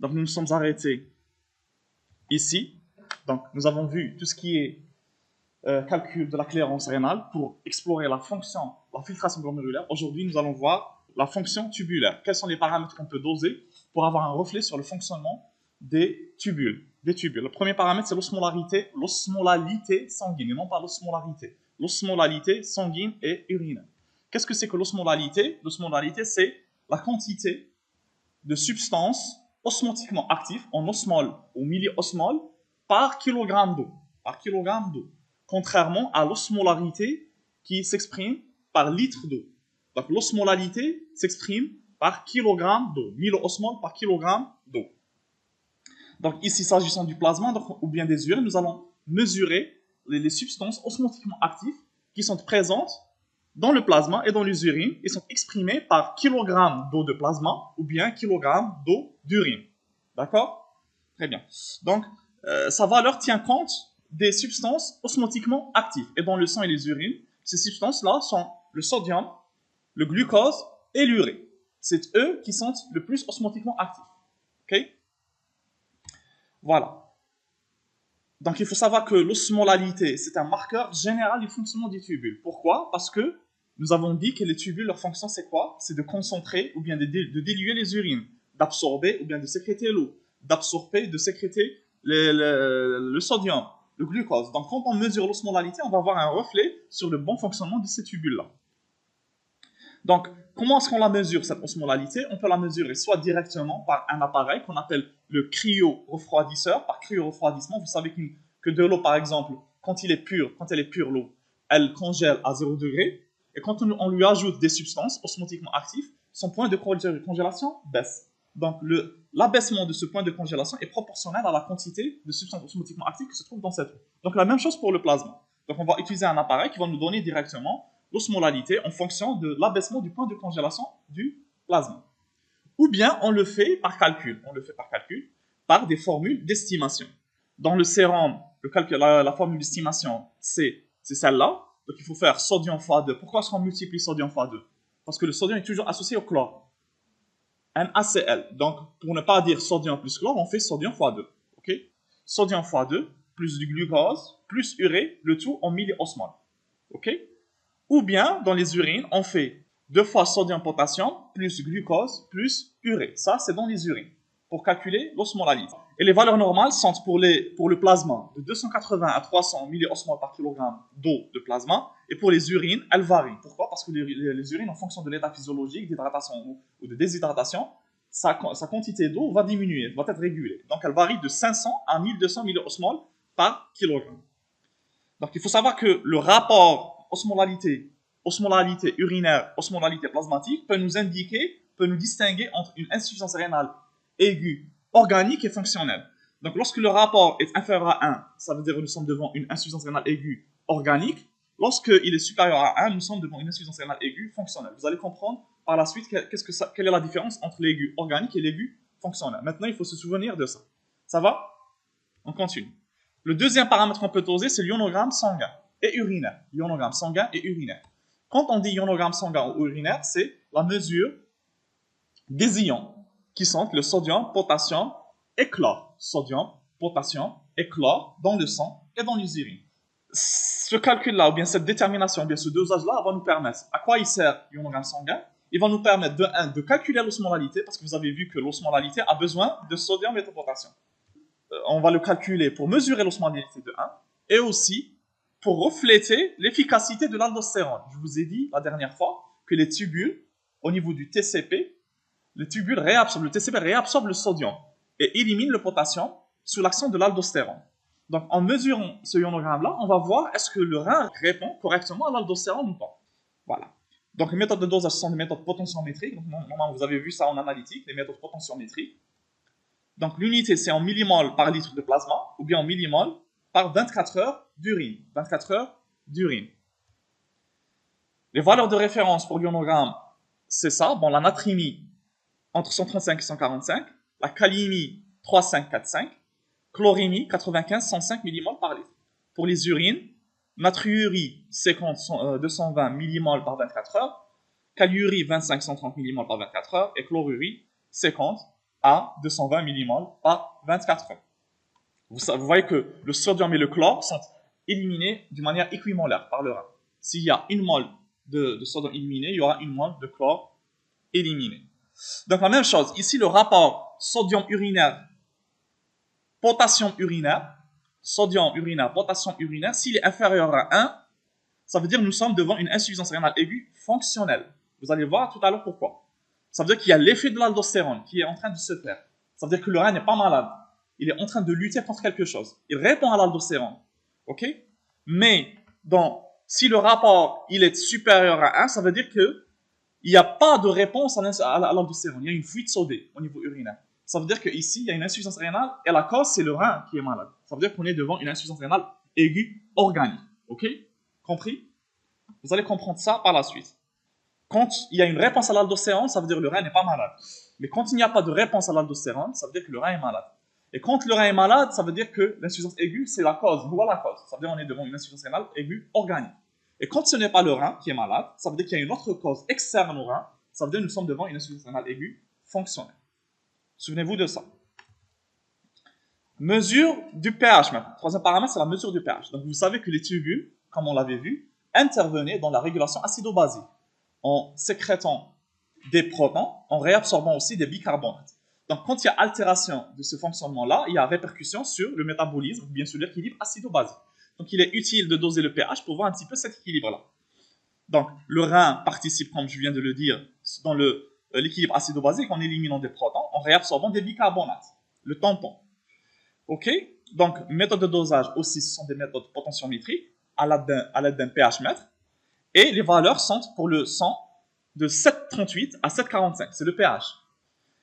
Donc nous nous sommes arrêtés ici. Donc nous avons vu tout ce qui est calcul de la clairance rénale pour explorer la fonction, la filtration glomérulaire. Aujourd'hui, nous allons voir la fonction tubulaire. Quels sont les paramètres qu'on peut doser pour avoir un reflet sur le fonctionnement des tubules. Le premier paramètre, c'est l'osmolalité sanguine, et non pas l'osmolarité. L'osmolalité sanguine et urinaire. Qu'est-ce que c'est que l'osmolalité? L'osmolalité, c'est la quantité de substances osmotiquement actives en osmol ou milliosmol par kilogramme d'eau. Contrairement à l'osmolarité qui s'exprime par litre d'eau. Donc l'osmolalité s'exprime par kilogramme d'eau, 1000 osmoles par kilogramme d'eau. Donc ici, s'agissant du plasma ou bien des urines, nous allons mesurer les substances osmotiquement actives qui sont présentes dans le plasma et dans les urines et sont exprimées par kilogramme d'eau de plasma ou bien kilogramme d'eau d'urine. D'accord? Très bien. Donc, sa valeur tient compte des substances osmotiquement actives. Et dans le sang et les urines, ces substances-là sont le sodium, le glucose et l'urée. C'est eux qui sont le plus osmotiquement actifs. Ok? Voilà. Donc il faut savoir que l'osmolalité, c'est un marqueur général du fonctionnement des tubules. Pourquoi? Parce que nous avons dit que les tubules, leur fonction c'est quoi? C'est de concentrer ou bien de diluer les urines, d'absorber ou bien de sécréter l'eau, d'absorber, de sécréter le sodium, le glucose. Donc quand on mesure l'osmolalité, on va avoir un reflet sur le bon fonctionnement de ces tubules-là. Donc, comment est-ce qu'on la mesure, cette osmolalité? On peut la mesurer soit directement par un appareil qu'on appelle le cryo-refroidisseur. Par cryo-refroidissement, vous savez que de l'eau, par exemple, quand elle est pure, l'eau, elle congèle à 0 degré. Et quand on lui ajoute des substances osmotiquement actives, son point de congélation baisse. Donc, l'abaissement de ce point de congélation est proportionnel à la quantité de substances osmotiquement actives qui se trouvent dans cette eau. Donc, la même chose pour le plasma. Donc, on va utiliser un appareil qui va nous donner directement l'osmolalité en fonction de l'abaissement du point de congélation du plasma. Ou bien on le fait par calcul. Par des formules d'estimation. Dans le sérum, la formule d'estimation, c'est celle-là. Donc il faut faire sodium fois 2. Pourquoi est-ce qu'on multiplie sodium fois 2? Parce que le sodium est toujours associé au chlore. NaCl. Donc pour ne pas dire sodium plus chlore, on fait sodium fois 2. Okay? Sodium fois 2, plus du glucose, plus urée, le tout en milliosmoles. Ok? Ou bien, dans les urines, on fait 2 fois sodium-potassium plus glucose plus urée. Ça, c'est dans les urines, pour calculer l'osmolalité. Et les valeurs normales sont pour le plasma de 280 à 300 milliosmoles par kilogramme d'eau de plasma. Et pour les urines, elles varient. Pourquoi? Parce que les urines, en fonction de l'état physiologique, d'hydratation ou de déshydratation, sa quantité d'eau va diminuer, va être régulée. Donc, elle varie de 500 à 1200 milliosmoles par kilogramme. Donc, il faut savoir que le rapport osmolalité urinaire, osmolalité plasmatique peut nous distinguer entre une insuffisance rénale aiguë, organique et fonctionnelle. Donc, lorsque le rapport est inférieur à 1, ça veut dire que nous sommes devant une insuffisance rénale aiguë organique. Lorsqu'il est supérieur à 1, nous sommes devant une insuffisance rénale aiguë fonctionnelle. Vous allez comprendre par la suite quelle est la différence entre l'aigu organique et l'aigu fonctionnel. Maintenant, il faut se souvenir de ça. Ça va? On continue. Le deuxième paramètre qu'on peut doser, c'est l'ionogramme sanguin et urinaire. L'ionogramme sanguin et urinaire. Quand on dit ionogramme sanguin ou urinaire, c'est la mesure des ions qui sont le sodium, potassium et chlore. Sodium, potassium et chlore dans le sang et dans les urines. Ce calcul-là, ou bien cette détermination, ou bien ce dosage-là, va nous permettre. À quoi il sert l'ionogramme sanguin? Il va nous permettre de calculer l'osmolalité, parce que vous avez vu que l'osmolalité a besoin de sodium et de potassium. On va le calculer pour mesurer l'osmolalité de 1 et aussi pour refléter l'efficacité de l'aldostérone. Je vous ai dit la dernière fois que les tubules, au niveau du TCP, le TCP réabsorbe le sodium et élimine le potassium sous l'action de l'aldostérone. Donc en mesurant ce ionogramme-là, on va voir est-ce que le rein répond correctement à l'aldostérone ou pas. Voilà. Donc les méthodes de dosage sont des méthodes potentiométriques. Donc, normalement, vous avez vu ça en analytique, les méthodes potentiométriques. Donc l'unité, c'est en millimoles par litre de plasma, ou bien en millimoles par 24 heures d'urine. 24 heures d'urine. Les valeurs de référence pour l'ionogramme, c'est ça. Bon, la natrémie, entre 135 et 145. La kaliémie, 3,5-4,5. Chlorémie, 95-105 millimoles par litre. Pour les urines, natriurie, 220 millimoles par 24 heures. Kaliurie, 25-130 millimoles par 24 heures. Et chlorurie, 50 à 220 millimoles par 24 heures. Vous voyez que le sodium et le chlore sont éliminés d'une manière équimolaire par le rein. S'il y a une mole de sodium éliminé, il y aura une mole de chlore éliminée. Donc la même chose, ici le rapport sodium urinaire, potassium urinaire, potassium urinaire, s'il est inférieur à 1, ça veut dire que nous sommes devant une insuffisance rénale aiguë fonctionnelle. Vous allez voir tout à l'heure pourquoi. Ça veut dire qu'il y a l'effet de l'aldostérone qui est en train de se faire. Ça veut dire que le rein n'est pas malade. Il est en train de lutter contre quelque chose. Il répond à l'aldostérone. OK? Mais si le rapport il est supérieur à 1, ça veut dire que il n'y a pas de réponse à l'aldostérone. Il y a une fuite sodée au niveau urinaire. Ça veut dire qu'ici, il y a une insuffisance rénale et la cause, c'est le rein qui est malade. Ça veut dire qu'on est devant une insuffisance rénale aiguë organique. OK? Compris? Vous allez comprendre ça par la suite. Quand il y a une réponse à l'aldostérone, ça veut dire que le rein n'est pas malade. Mais quand il n'y a pas de réponse à l'aldostérone, ça veut dire que le rein est malade. Et quand le rein est malade, ça veut dire que l'insuffisance aiguë, c'est la cause. Voilà la cause. Ça veut dire qu'on est devant une insuffisance rénale aiguë organique. Et quand ce n'est pas le rein qui est malade, ça veut dire qu'il y a une autre cause externe au rein. Ça veut dire que nous sommes devant une insuffisance rénale aiguë fonctionnelle. Souvenez-vous de ça. Mesure du pH maintenant. Troisième paramètre, c'est la mesure du pH. Donc vous savez que les tubules, comme on l'avait vu, intervenaient dans la régulation acido-basique en sécrétant des protons, en réabsorbant aussi des bicarbonates. Donc quand il y a altération de ce fonctionnement-là, il y a répercussion sur le métabolisme, bien sûr l'équilibre acido-basique. Donc il est utile de doser le pH pour voir un petit peu cet équilibre-là. Donc le rein participe, comme je viens de le dire, dans l'équilibre acido-basique en éliminant des protons, en réabsorbant des bicarbonates, le tampon. OK? Donc méthode de dosage aussi, ce sont des méthodes potentiométriques à l'aide d'un pH mètre. Et les valeurs sont pour le sang de 7,38 à 7,45. C'est le pH.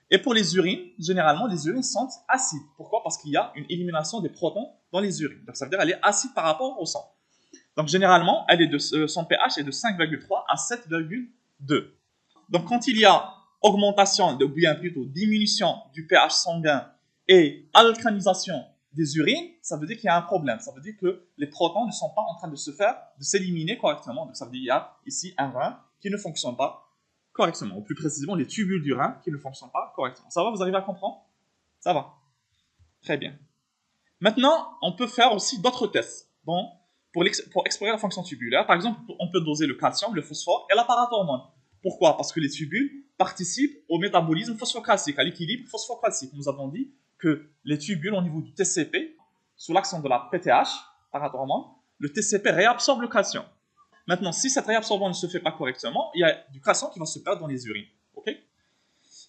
Et pour les urines, généralement, les urines sont acides. Pourquoi? Parce qu'il y a une élimination des protons dans les urines. Donc ça veut dire qu'elle est acide par rapport au sang. Donc généralement, son pH est de 5,3 à 7,2. Donc quand il y a augmentation, ou bien plutôt diminution du pH sanguin et alcanisation des urines, ça veut dire qu'il y a un problème. Ça veut dire que les protons ne sont pas en train de s'éliminer correctement. Donc ça veut dire qu'il y a ici un rein qui ne fonctionne pas correctement. Ou plus précisément, les tubules du rein qui ne fonctionnent pas correctement. Ça va, vous arrivez à comprendre? Ça va. Très bien. Maintenant, on peut faire aussi d'autres tests pour explorer la fonction tubulaire. Par exemple, on peut doser le calcium, le phosphore et la parathormone. Pourquoi? Parce que les tubules participent au métabolisme phosphocalcique, à l'équilibre phosphocalcique. Nous avons dit que les tubules au niveau du TCP, sous l'action de la PTH, parathormone, le TCP réabsorbe le calcium. Maintenant, si cette réabsorption ne se fait pas correctement, il y a du calcium qui va se perdre dans les urines. Okay?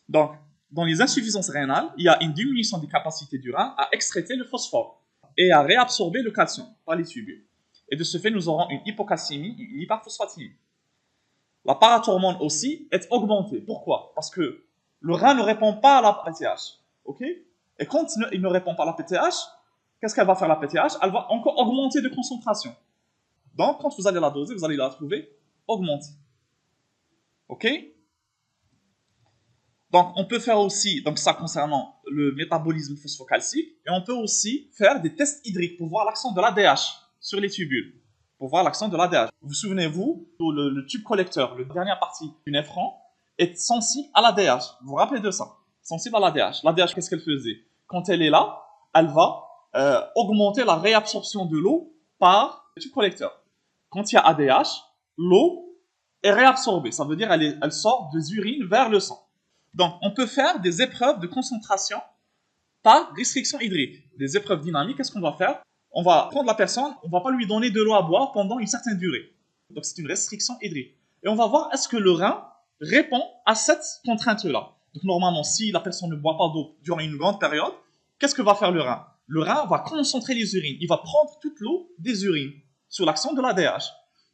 Donc, dans les insuffisances rénales, il y a une diminution des capacités du rein à excréter le phosphore et à réabsorber le calcium par les tubules. Et de ce fait, nous aurons une hypocalcémie et une hyperphosphatémie. La parathormone aussi est augmentée. Pourquoi? Parce que le rein ne répond pas à la PTH. Okay? Et quand il ne répond pas à la PTH, qu'est-ce qu'elle va faire la PTH? Elle va encore augmenter de concentration. Donc, quand vous allez la doser, vous allez la trouver augmentée. OK? Donc, on peut faire aussi, donc ça concernant le métabolisme phosphocalcique, et on peut aussi faire des tests hydriques pour voir l'action de l'ADH sur les tubules. Pour voir l'action de l'ADH. Vous souvenez-vous, le tube collecteur, la dernière partie du néphron, est sensible à l'ADH. Vous vous rappelez de ça? Sensible à l'ADH. L'ADH, qu'est-ce qu'elle faisait? Quand elle est là, elle va augmenter la réabsorption de l'eau par le tube collecteur. Quand il y a ADH, l'eau est réabsorbée. Ça veut dire qu'elle sort des urines vers le sang. Donc, on peut faire des épreuves de concentration par restriction hydrique. Des épreuves dynamiques, qu'est-ce qu'on va faire? On va prendre la personne, on ne va pas lui donner de l'eau à boire pendant une certaine durée. Donc, c'est une restriction hydrique. Et on va voir est-ce que le rein répond à cette contrainte-là. Donc, normalement, si la personne ne boit pas d'eau durant une grande période, qu'est-ce que va faire le rein? Le rein va concentrer les urines. Il va prendre toute l'eau des urines sur l'action de l'ADH.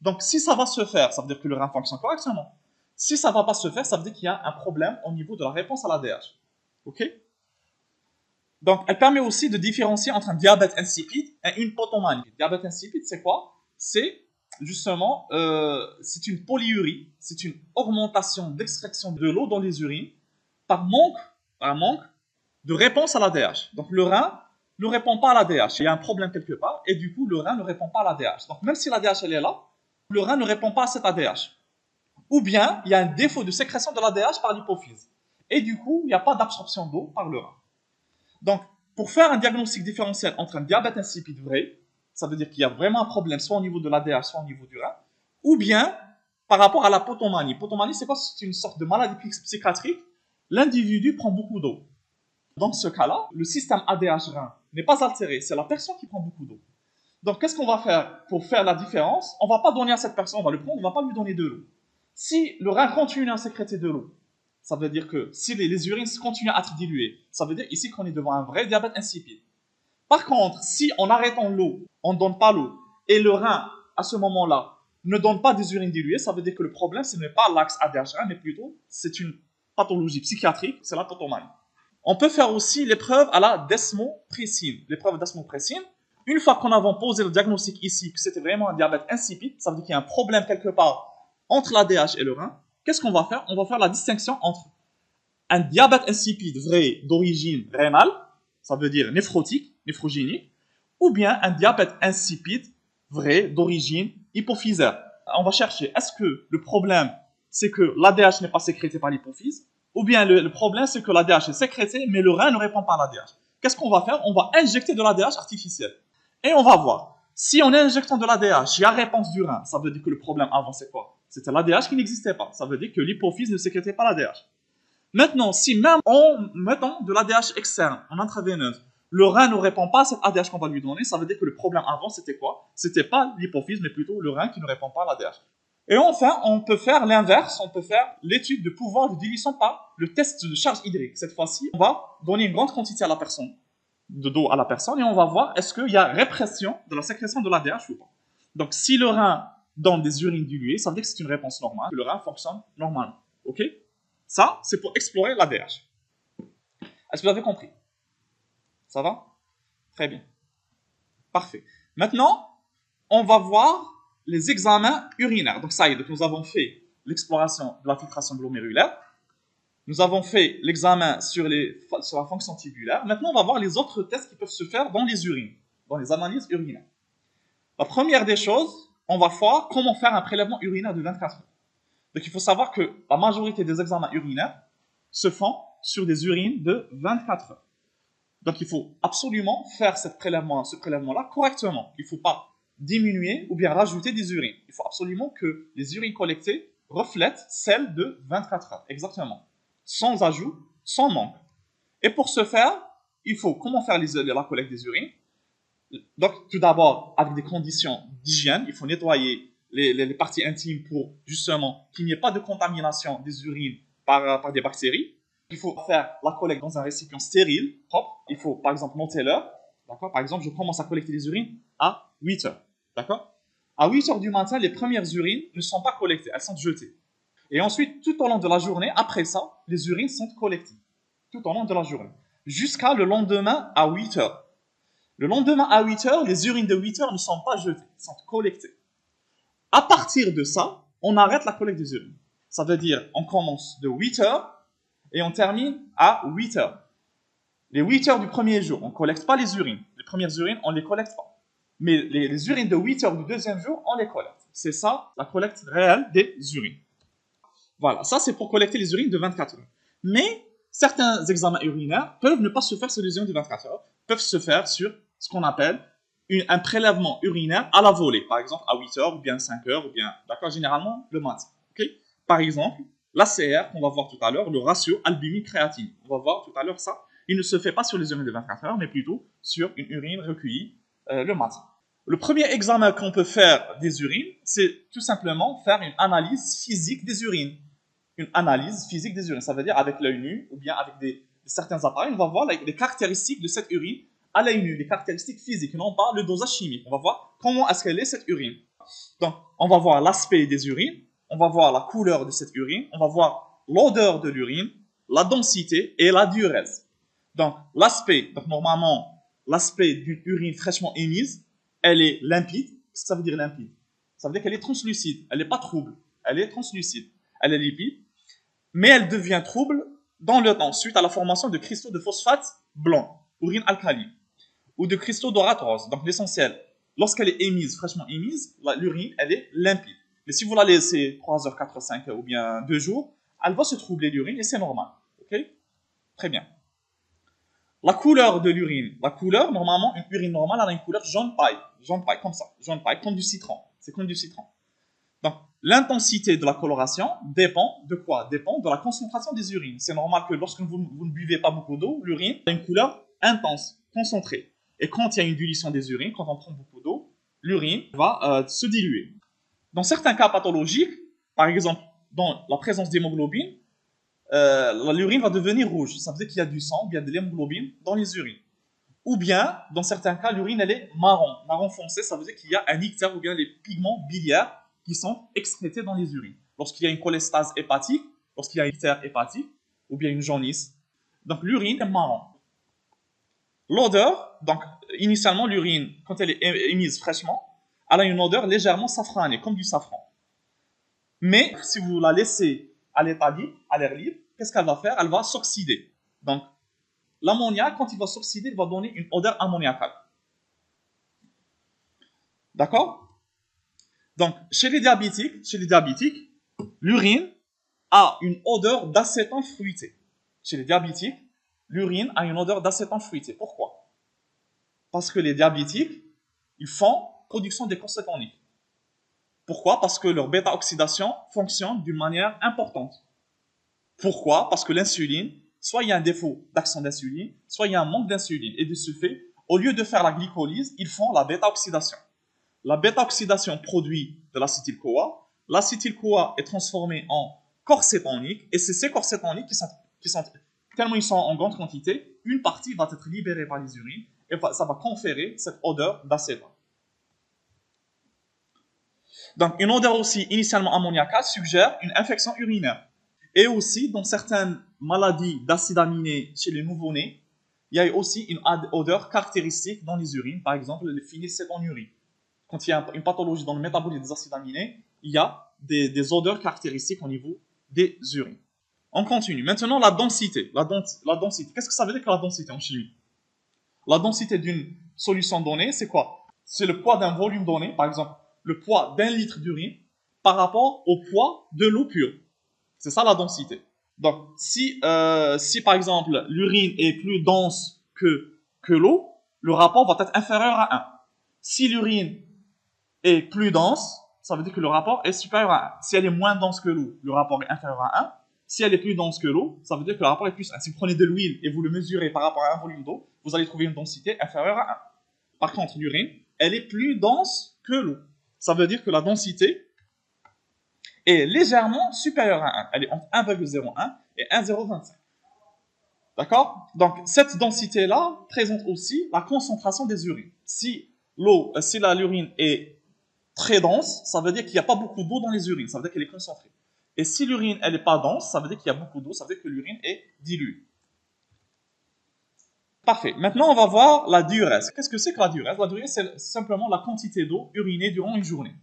Donc, si ça va se faire, ça veut dire que le rein fonctionne correctement. Si ça ne va pas se faire, ça veut dire qu'il y a un problème au niveau de la réponse à l'ADH. OK? Donc, elle permet aussi de différencier entre un diabète insipide et une potomanie. Le diabète insipide, c'est quoi? C'est justement, c'est une polyurie, c'est une augmentation d'extraction de l'eau dans les urines par manque de réponse à l'ADH. Donc, le rein ne répond pas à l'ADH. Il y a un problème quelque part, et du coup, le rein ne répond pas à l'ADH. Donc, même si l'ADH, elle est là, le rein ne répond pas à cet ADH. Ou bien, il y a un défaut de sécrétion de l'ADH par l'hypophyse. et du coup, il n'y a pas d'absorption d'eau par le rein. Donc, pour faire un diagnostic différentiel entre un diabète insipide vrai, ça veut dire qu'il y a vraiment un problème, soit au niveau de l'ADH, soit au niveau du rein, ou bien par rapport à la potomanie. Potomanie, c'est quoi? C'est une sorte de maladie psychiatrique. L'individu prend beaucoup d'eau. Dans ce cas-là, le système ADH-rein n'est pas altéré, c'est la personne qui prend beaucoup d'eau. Donc, qu'est-ce qu'on va faire pour faire la différence? On ne va pas donner à cette personne, on va le prendre, on ne va pas lui donner de l'eau. Si le rein continue à sécréter de l'eau, ça veut dire que si les urines continuent à être diluées, ça veut dire ici qu'on est devant un vrai diabète insipide. Par contre, si en arrêtant l'eau, on ne donne pas l'eau, et le rein, à ce moment-là, ne donne pas des urines diluées, ça veut dire que le problème, ce n'est pas l'axe ADH-rein, mais plutôt, c'est une pathologie psychiatrique, c'est la potomanie. On peut faire aussi l'épreuve à la desmopressine. L'épreuve desmopressine, une fois qu'on a posé le diagnostic ici, que c'était vraiment un diabète insipide, ça veut dire qu'il y a un problème quelque part entre l'ADH et le rein, qu'est-ce qu'on va faire? On va faire la distinction entre un diabète insipide vrai d'origine rénale, ça veut dire néphrotique, néphrogénique, ou bien un diabète insipide vrai d'origine hypophysaire. On va chercher, est-ce que le problème, c'est que l'ADH n'est pas sécrété par l'hypophyse, ou bien le problème, c'est que l'ADH est sécrété, mais le rein ne répond pas à l'ADH. Qu'est-ce qu'on va faire? On va injecter de l'ADH artificiel. Et on va voir. Si en injectant de l'ADH, il y a réponse du rein, ça veut dire que le problème avant, c'est quoi? C'était l'ADH qui n'existait pas. Ça veut dire que l'hypophyse ne sécrétait pas l'ADH. Maintenant, si même en mettant de l'ADH externe, en intraveineuse, le rein ne répond pas à cet ADH qu'on va lui donner, ça veut dire que le problème avant, c'était quoi? C'était pas l'hypophyse, mais plutôt le rein qui ne répond pas à l'ADH. Et enfin, on peut faire l'inverse, on peut faire l'étude de pouvoir de dilution par le test de charge hydrique. Cette fois-ci, on va donner une grande quantité à la personne, de d'eau à la personne, et on va voir est-ce qu'il y a répression de la sécrétion de l'ADH ou pas. Donc, si le rein donne des urines diluées, ça veut dire que c'est une réponse normale, que le rein fonctionne normalement. Ok? Ça, c'est pour explorer l'ADH. Est-ce que vous avez compris? Ça va? Très bien. Parfait. Maintenant, on va voir les examens urinaires. Donc ça y est, donc nous avons fait l'exploration de la filtration glomérulaire. Nous avons fait l'examen sur la fonction tubulaire. Maintenant, on va voir les autres tests qui peuvent se faire dans les urines, dans les analyses urinaires. La première des choses, on va voir comment faire un prélèvement urinaire de 24 heures. Donc il faut savoir que la majorité des examens urinaires se font sur des urines de 24 heures. Donc il faut absolument faire ce prélèvement-là correctement. Il ne faut pas diminuer ou bien rajouter des urines. Il faut absolument que les urines collectées reflètent celles de 24 heures, exactement. Sans ajout, sans manque. Et pour ce faire, il faut comment faire la collecte des urines? Donc tout d'abord, avec des conditions d'hygiène, il faut nettoyer les parties intimes pour justement qu'il n'y ait pas de contamination des urines par des bactéries. Il faut faire la collecte dans un récipient stérile, propre. Il faut par exemple noter l'heure. D'accord? Par exemple, je commence à collecter les urines à 8 heures. D'accord? À 8 heures du matin, les premières urines ne sont pas collectées, elles sont jetées. Et ensuite, tout au long de la journée, après ça, les urines sont collectées. Tout au long de la journée. Jusqu'à le lendemain à 8 heures. Le lendemain à 8 heures, les urines de 8 heures ne sont pas jetées, sont collectées. À partir de ça, on arrête la collecte des urines. Ça veut dire, on commence de 8 heures et on termine à 8 heures. Les 8 heures du premier jour, on ne collecte pas les urines. Les premières urines, on ne les collecte pas. Mais les urines de 8 heures du deuxième jour, on les collecte. C'est ça, la collecte réelle des urines. Voilà, ça c'est pour collecter les urines de 24 heures. Mais certains examens urinaires peuvent ne pas se faire sur les urines de 24 heures, peuvent se faire sur ce qu'on appelle un prélèvement urinaire à la volée, par exemple à 8 heures ou bien 5 heures, ou bien, d'accord, généralement le matin. Okay. Par exemple, l'ACR qu'on va voir tout à l'heure, le ratio albumine-créatine. On va voir tout à l'heure ça. Il ne se fait pas sur les urines de 24 heures, mais plutôt sur une urine recueillie le matin. Le premier examen qu'on peut faire des urines, c'est tout simplement faire une analyse physique des urines. Une analyse physique des urines, ça veut dire avec l'œil nu ou bien avec certains appareils, on va voir les caractéristiques de cette urine à l'œil nu, les caractéristiques physiques, non pas le dosage chimique. On va voir comment est-ce qu'elle est cette urine. Donc, on va voir l'aspect des urines, on va voir la couleur de cette urine, on va voir l'odeur de l'urine, la densité et la diurèse. Donc, l'aspect, donc normalement, l'aspect d'une urine fraîchement émise, elle est limpide. Qu'est-ce que ça veut dire limpide? Ça veut dire qu'elle est translucide, elle n'est pas trouble, elle est translucide, elle est limpide, mais elle devient trouble dans le temps, suite à la formation de cristaux de phosphate blanc, urine alcaline, ou de cristaux dorate rose. Donc l'essentiel, lorsqu'elle est émise, fraîchement émise, l'urine, elle est limpide. Mais si vous la laissez 3 heures, 4 heures, 5 heures ou bien 2 jours, elle va se troubler l'urine et c'est normal. Ok? Très bien. La couleur de l'urine. La couleur, normalement, une urine normale, elle a une couleur jaune paille. Jaune paille, comme ça. Jaune paille, comme du citron. C'est comme du citron. Donc, l'intensité de la coloration dépend de quoi? Dépend de la concentration des urines. C'est normal que lorsque vous ne buvez pas beaucoup d'eau, l'urine a une couleur intense, concentrée. Et quand il y a une dilution des urines, quand on prend beaucoup d'eau, l'urine va se diluer. Dans certains cas pathologiques, par exemple, dans la présence d'hémoglobine, l'urine va devenir rouge. Ça veut dire qu'il y a du sang, ou bien de l'hémoglobine dans les urines. Ou bien, dans certains cas, l'urine, elle est marron. Marron foncé, ça veut dire qu'il y a un ictère ou bien les pigments biliaires qui sont excrétés dans les urines. Lorsqu'il y a une cholestase hépatique, lorsqu'il y a un ictère hépatique, ou bien une jaunisse. Donc, l'urine est marron. L'odeur, donc, initialement, l'urine, quand elle est émise fraîchement, elle a une odeur légèrement safranée, comme du safran. Mais, si vous la laissez à l'état libre, à l'air libre, qu'est-ce qu'elle va faire? Elle va s'oxyder. Donc, l'ammoniac, quand il va s'oxyder, il va donner une odeur ammoniacale. D'accord? Donc, chez les diabétiques, l'urine a une odeur d'acétone fruité. Chez les diabétiques, l'urine a une odeur d'acétone fruité. Pourquoi? Parce que les diabétiques, ils font production des cétoniques. Pourquoi? Parce que leur bêta-oxydation fonctionne d'une manière importante. Pourquoi? Parce que l'insuline, soit il y a un défaut d'action d'insuline, soit il y a un manque d'insuline. Et de ce fait, au lieu de faire la glycolyse, ils font la bêta-oxydation. La bêta-oxydation produit de l'acétyl-CoA. L'acétyl-CoA est transformé en corps cétonique. Et c'est ces corps cétoniques qui sont, tellement ils sont en grande quantité, une partie va être libérée par les urines et ça va conférer cette odeur d'acétone. Donc, une odeur aussi initialement ammoniacale suggère une infection urinaire. Et aussi, dans certaines maladies d'acide aminé chez les nouveau-nés, il y a aussi une odeur caractéristique dans les urines, par exemple le phénylcétonurie. Quand il y a une pathologie dans le métabolisme des acides aminés, il y a des odeurs caractéristiques au niveau des urines. On continue. Maintenant, la densité. La densité. Qu'est-ce que ça veut dire que la densité en chimie? La densité d'une solution donnée, c'est quoi? C'est le poids d'un volume donné, par exemple, le poids d'un litre d'urine par rapport au poids de l'eau pure. C'est ça la densité. Donc, si par exemple l'urine est plus dense que l'eau, le rapport va être inférieur à 1. Si l'urine est plus dense, ça veut dire que le rapport est supérieur à 1. Si elle est moins dense que l'eau, le rapport est inférieur à 1. Si elle est plus dense que l'eau, ça veut dire que le rapport est plus 1. Si vous prenez de l'huile et vous le mesurez par rapport à un volume d'eau, vous allez trouver une densité inférieure à 1. Par contre, l'urine, elle est plus dense que l'eau. Ça veut dire que la densité est légèrement supérieure à 1. Elle est entre 1,01 et 1,025. D'accord? Donc, cette densité-là présente aussi la concentration des urines. Si l'urine est très dense, ça veut dire qu'il n'y a pas beaucoup d'eau dans les urines, ça veut dire qu'elle est concentrée. Et si l'urine, elle n'est pas dense, ça veut dire qu'il y a beaucoup d'eau, ça veut dire que l'urine est diluée. Parfait. Maintenant, on va voir la diurèse. Qu'est-ce que c'est que la diurèse? La diurèse, c'est simplement la quantité d'eau urinée durant une journée.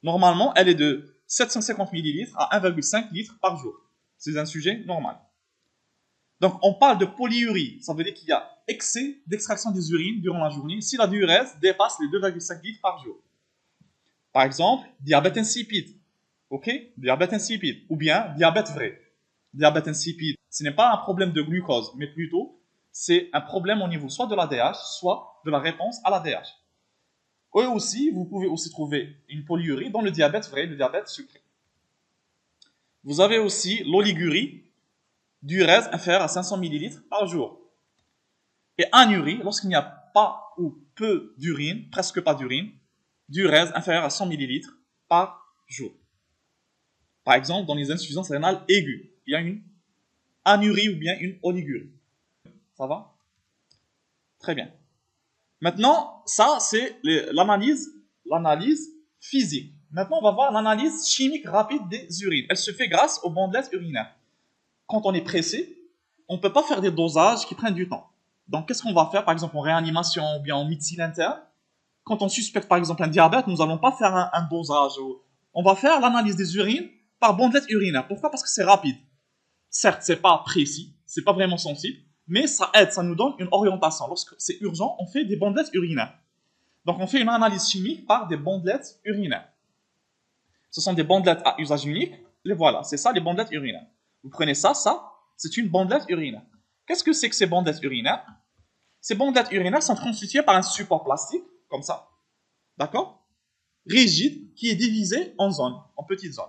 Normalement, elle est de 750 ml à 1,5 litre par jour. C'est un sujet normal. Donc, on parle de polyurie. Ça veut dire qu'il y a excès d'extraction des urines durant la journée si la diurèse dépasse les 2,5 litres par jour. Par exemple, diabète insipide. Ok? Diabète insipide. Ou bien diabète vrai. Diabète insipide, ce n'est pas un problème de glucose, mais plutôt, c'est un problème au niveau soit de l'ADH, soit de la réponse à l'ADH. Et aussi, vous pouvez aussi trouver une polyurie dans le diabète vrai, le diabète sucré. Vous avez aussi l'oligurie, diurèse inférieure à 500 ml par jour. Et anurie, lorsqu'il n'y a pas ou peu d'urine, presque pas d'urine, diurèse inférieure à 100 ml par jour. Par exemple, dans les insuffisances rénales aiguës, il y a une anurie ou bien une oligurie. Ça va? Très bien. Maintenant, ça, c'est l'analyse physique. Maintenant, on va voir l'analyse chimique rapide des urines. Elle se fait grâce aux bandelettes urinaires. Quand on est pressé, on ne peut pas faire des dosages qui prennent du temps. Donc, qu'est-ce qu'on va faire, par exemple, en réanimation ou bien en médecine interne? Quand on suspecte, par exemple, un diabète, nous n'allons pas faire un dosage. On va faire l'analyse des urines par bandelette urinaire. Pourquoi? Parce que c'est rapide. Certes, ce n'est pas précis, ce n'est pas vraiment sensible, mais ça aide, ça nous donne une orientation. Lorsque c'est urgent, on fait des bandelettes urinaires. Donc, on fait une analyse chimique par des bandelettes urinaires. Ce sont des bandelettes à usage unique. Les voilà, c'est ça les bandelettes urinaires. Vous prenez ça, C'est une bandelette urinaire. Qu'est-ce que c'est que ces bandelettes urinaires? Ces bandelettes urinaires sont constituées par un support plastique, comme ça, d'accord? Rigide, qui est divisé en zones, en petites zones.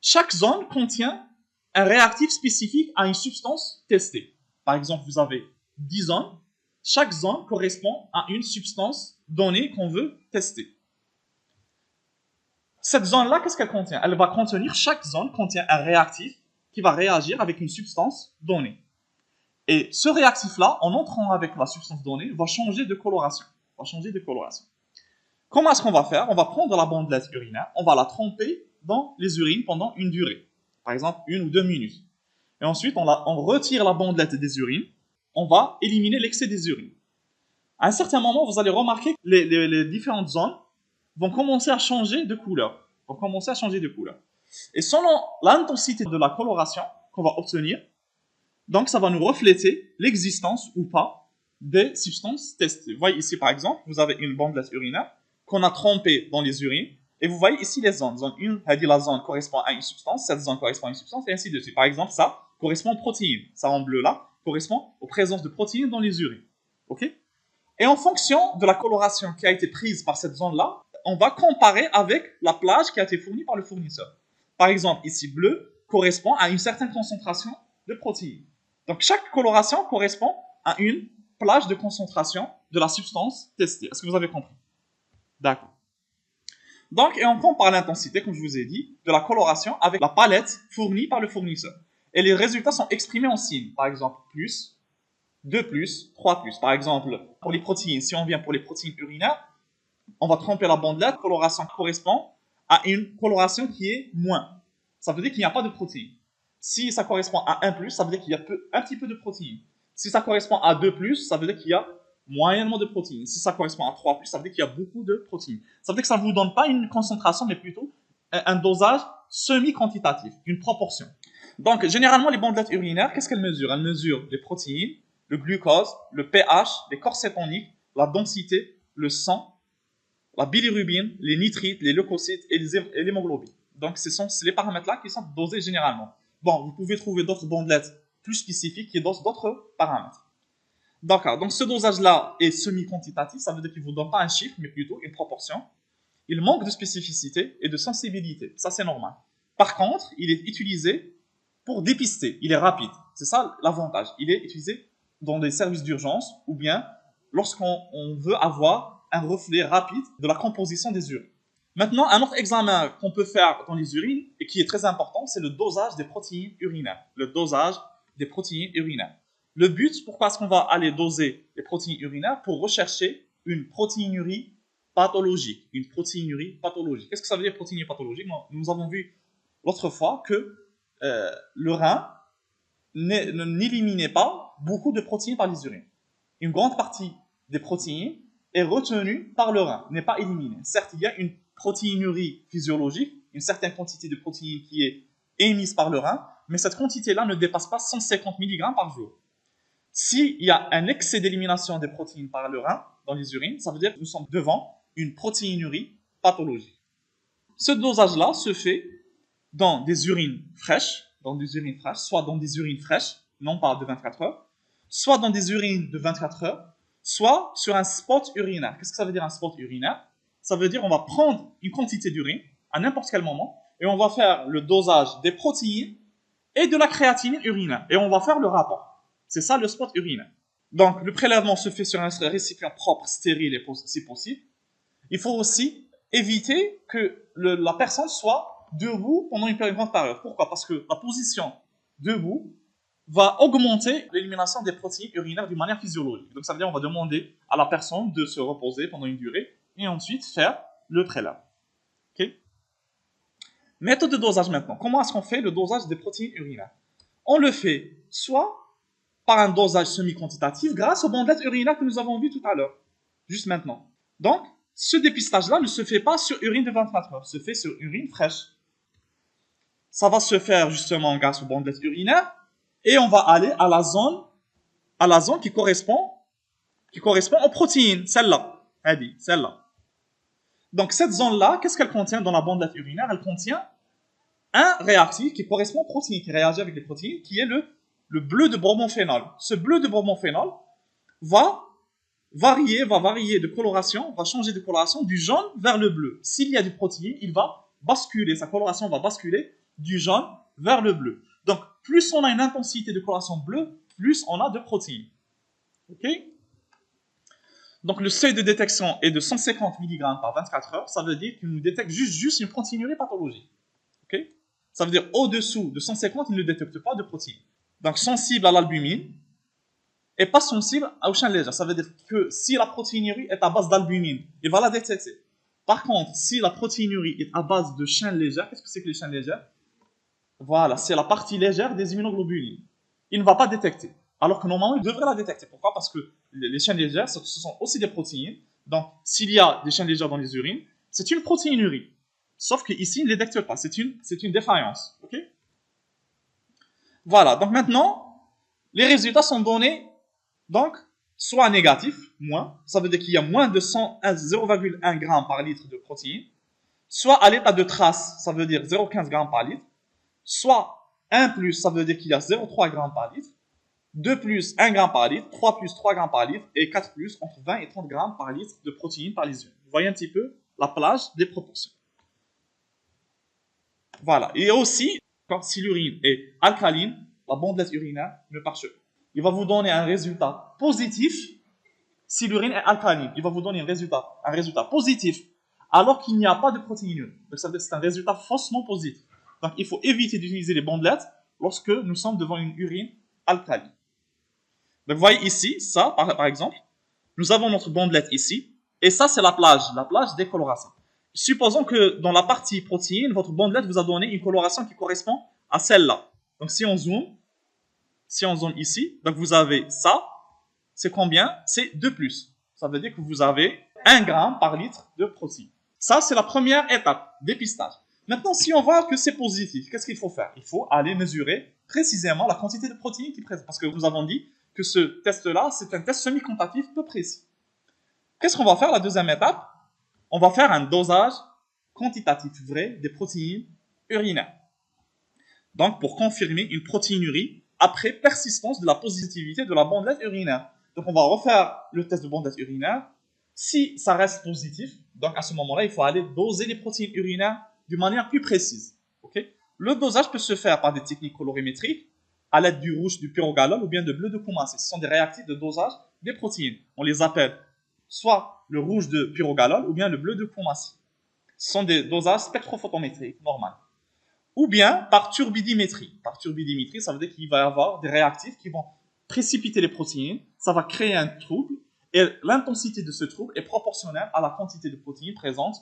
Chaque zone contient un réactif spécifique à une substance testée. Par exemple, vous avez 10 zones. Chaque zone correspond à une substance donnée qu'on veut tester. Cette zone-là, qu'est-ce qu'elle contient? Elle va contenir, chaque zone contient un réactif qui va réagir avec une substance donnée. Et ce réactif-là, en entrant avec la substance donnée, va changer de coloration. Comment est-ce qu'on va faire? On va prendre la bandelette urinaire, on va la tremper dans les urines pendant une durée. Par exemple, 1 ou 2 minutes. Et ensuite, on retire la bandelette des urines, on va éliminer l'excès des urines. À un certain moment, vous allez remarquer que les différentes zones vont commencer à changer de couleur. Et selon l'intensité de la coloration qu'on va obtenir, donc ça va nous refléter l'existence ou pas des substances testées. Vous voyez ici, par exemple, vous avez une bandelette urinaire qu'on a trempée dans les urines. Et vous voyez ici les zones. Zone 1, elle dit la zone correspond à une substance, cette zone correspond à une substance, et ainsi de suite. Par exemple, ça correspond aux protéines. Ça en bleu là correspond aux présences de protéines dans les urines. Ok? Et en fonction de la coloration qui a été prise par cette zone-là, on va comparer avec la plage qui a été fournie par le fournisseur. Par exemple, ici, bleu correspond à une certaine concentration de protéines. Donc, chaque coloration correspond à une plage de concentration de la substance testée. Est-ce que vous avez compris? D'accord. Donc, et on compare l'intensité, comme je vous ai dit, de la coloration avec la palette fournie par le fournisseur. Et les résultats sont exprimés en signes. Par exemple, plus, 2 plus, 3 plus. Par exemple, pour les protéines, si on vient pour les protéines urinaires, on va tremper la bandelette, la coloration correspond à une coloration qui est moins. Ça veut dire qu'il n'y a pas de protéines. Si ça correspond à 1 plus, ça veut dire qu'il y a un petit peu de protéines. Si ça correspond à 2 plus, ça veut dire qu'il y a moyennement de protéines. Si ça correspond à 3 plus, ça veut dire qu'il y a beaucoup de protéines. Ça veut dire que ça ne vous donne pas une concentration, mais plutôt un dosage semi-quantitatif, une proportion. Donc, généralement, les bandelettes urinaires, qu'est-ce qu'elles mesurent? Elles mesurent les protéines, le glucose, le pH, les corps cétoniques, la densité, le sang, la bilirubine, les nitrites, les leucocytes et l'hémoglobine. Donc, ce sont les paramètres-là qui sont dosés généralement. Bon, vous pouvez trouver d'autres bandelettes plus spécifiques qui dosent d'autres paramètres. D'accord, donc ce dosage-là est semi-quantitatif, ça veut dire qu'il ne vous donne pas un chiffre, mais plutôt une proportion. Il manque de spécificité et de sensibilité, ça c'est normal. Par contre, il est utilisé pour dépister, il est rapide. C'est ça l'avantage, il est utilisé dans des services d'urgence ou bien lorsqu'on veut avoir un reflet rapide de la composition des urines. Maintenant, un autre examen qu'on peut faire dans les urines et qui est très important, c'est le dosage des protéines urinaires. Le but, pourquoi est-ce qu'on va aller doser les protéines urinaires? Pour rechercher une protéinurie pathologique. Qu'est-ce que ça veut dire protéinurie pathologique? Nous avons vu l'autre fois que le rein n'éliminait pas beaucoup de protéines par les urines. Une grande partie des protéines est retenue par le rein, n'est pas éliminée. Certes, il y a une protéinurie physiologique, une certaine quantité de protéines qui est émise par le rein, mais cette quantité-là ne dépasse pas 150 mg par jour. S'il y a un excès d'élimination des protéines par le rein dans les urines, ça veut dire que nous sommes devant une protéinurie pathologique. Ce dosage-là se fait dans des urines fraîches, soit dans des urines fraîches, non pas de 24 heures, soit dans des urines de 24 heures, soit sur un spot urinaire. Qu'est-ce que ça veut dire un spot urinaire? Ça veut dire qu'on va prendre une quantité d'urine à n'importe quel moment et on va faire le dosage des protéines et de la créatinine urinaire et on va faire le rapport. C'est ça le spot urinaire. Donc le prélèvement se fait sur un récipient propre, stérile et si possible. Il faut aussi éviter que la personne soit debout pendant une grande période. Pourquoi? Parce que la position debout va augmenter l'élimination des protéines urinaires d'une manière physiologique. Donc ça veut dire qu'on va demander à la personne de se reposer pendant une durée et ensuite faire le prélèvement. Okay? Méthode de dosage maintenant. Comment est-ce qu'on fait le dosage des protéines urinaires? On le fait soit par un dosage semi-quantitatif grâce aux bandelettes urinaires que nous avons vues tout à l'heure, juste maintenant. Donc, ce dépistage-là ne se fait pas sur urine de 24 heures, se fait sur urine fraîche. Ça va se faire justement grâce aux bandelettes urinaires et on va aller à la zone qui correspond aux protéines, celle-là. Donc cette zone-là, qu'est-ce qu'elle contient dans la bandelette urinaire? Elle contient un réactif qui correspond aux protéines, qui réagit avec les protéines, qui est le le bleu de bromophényl. Ce bleu de bromophényl va varier de coloration, va changer de coloration du jaune vers le bleu. S'il y a du protéine, il va basculer, sa coloration va basculer du jaune vers le bleu. Donc, plus on a une intensité de coloration bleue, plus on a de protéines. Ok? Donc, le seuil de détection est de 150 mg par 24 heures. Ça veut dire qu'il nous détecte juste une protéinurie pathologique. Ok? Ça veut dire au-dessous de 150, il ne détecte pas de protéines. Donc, sensible à l'albumine et pas sensible au chêne léger. Ça veut dire que si la protéinurie est à base d'albumine, il va la détecter. Par contre, si la protéinurie est à base de chêne léger, qu'est-ce que c'est que les chaînes légères? Voilà, c'est la partie légère des immunoglobulines. Il ne va pas détecter. Alors que normalement, il devrait la détecter. Pourquoi? Parce que les chaînes légères, ce sont aussi des protéines. Donc, s'il y a des chaînes légères dans les urines, c'est une protéinurie. Sauf qu'ici, il ne les détecte pas. C'est une défaillance. Ok? Voilà, donc maintenant, les résultats sont donnés, donc, soit négatifs, moins, ça veut dire qu'il y a moins de 0,1 g par litre de protéines, soit à l'état de trace, ça veut dire 0,15 g par litre, soit 1 plus, ça veut dire qu'il y a 0,3 g par litre, 2 plus 1 g par litre, 3 plus 3 g par litre, et 4 plus entre 20 et 30 g par litre de protéines par les urines. Vous voyez un petit peu la plage des proportions. Voilà. Et aussi, si l'urine est alcaline, la bandelette urinaire ne marche pas. Il va vous donner un résultat positif si l'urine est alcaline. Il va vous donner un résultat positif alors qu'il n'y a pas de protéinurie. Donc ça veut dire que c'est un résultat faussement positif. Donc il faut éviter d'utiliser les bandelettes lorsque nous sommes devant une urine alcaline. Donc vous voyez ici, ça par exemple, nous avons notre bandelette ici, et ça c'est la plage décoloration. Supposons que dans la partie protéine, votre bandelette vous a donné une coloration qui correspond à celle-là. Donc si on zoome ici, donc vous avez ça, c'est combien? C'est 2 plus. Ça veut dire que vous avez 1 g par litre de protéines. Ça, c'est la première étape, dépistage. Maintenant, si on voit que c'est positif, qu'est-ce qu'il faut faire? Il faut aller mesurer précisément la quantité de protéines qui est présente. Parce que nous avons dit que ce test-là, c'est un test semi-quantitatif peu précis. Qu'est-ce qu'on va faire la deuxième étape? On va faire un dosage quantitatif vrai des protéines urinaires. Donc, pour confirmer une protéinurie après persistance de la positivité de la bandelette urinaire. Donc, on va refaire le test de bandelette urinaire. Si ça reste positif, donc à ce moment-là, il faut aller doser les protéines urinaires d'une manière plus précise. Okay? Le dosage peut se faire par des techniques colorimétriques, à l'aide du rouge du pyrogalol ou bien de bleu de Koumassi. Ce sont des réactifs de dosage des protéines. On les appelle soit le rouge de pyrogalol ou bien le bleu de Koumassi. Ce sont des dosages spectrophotométriques normaux. Ou bien par turbidimétrie. Par turbidimétrie, ça veut dire qu'il va y avoir des réactifs qui vont précipiter les protéines, ça va créer un trouble, et l'intensité de ce trouble est proportionnelle à la quantité de protéines présentes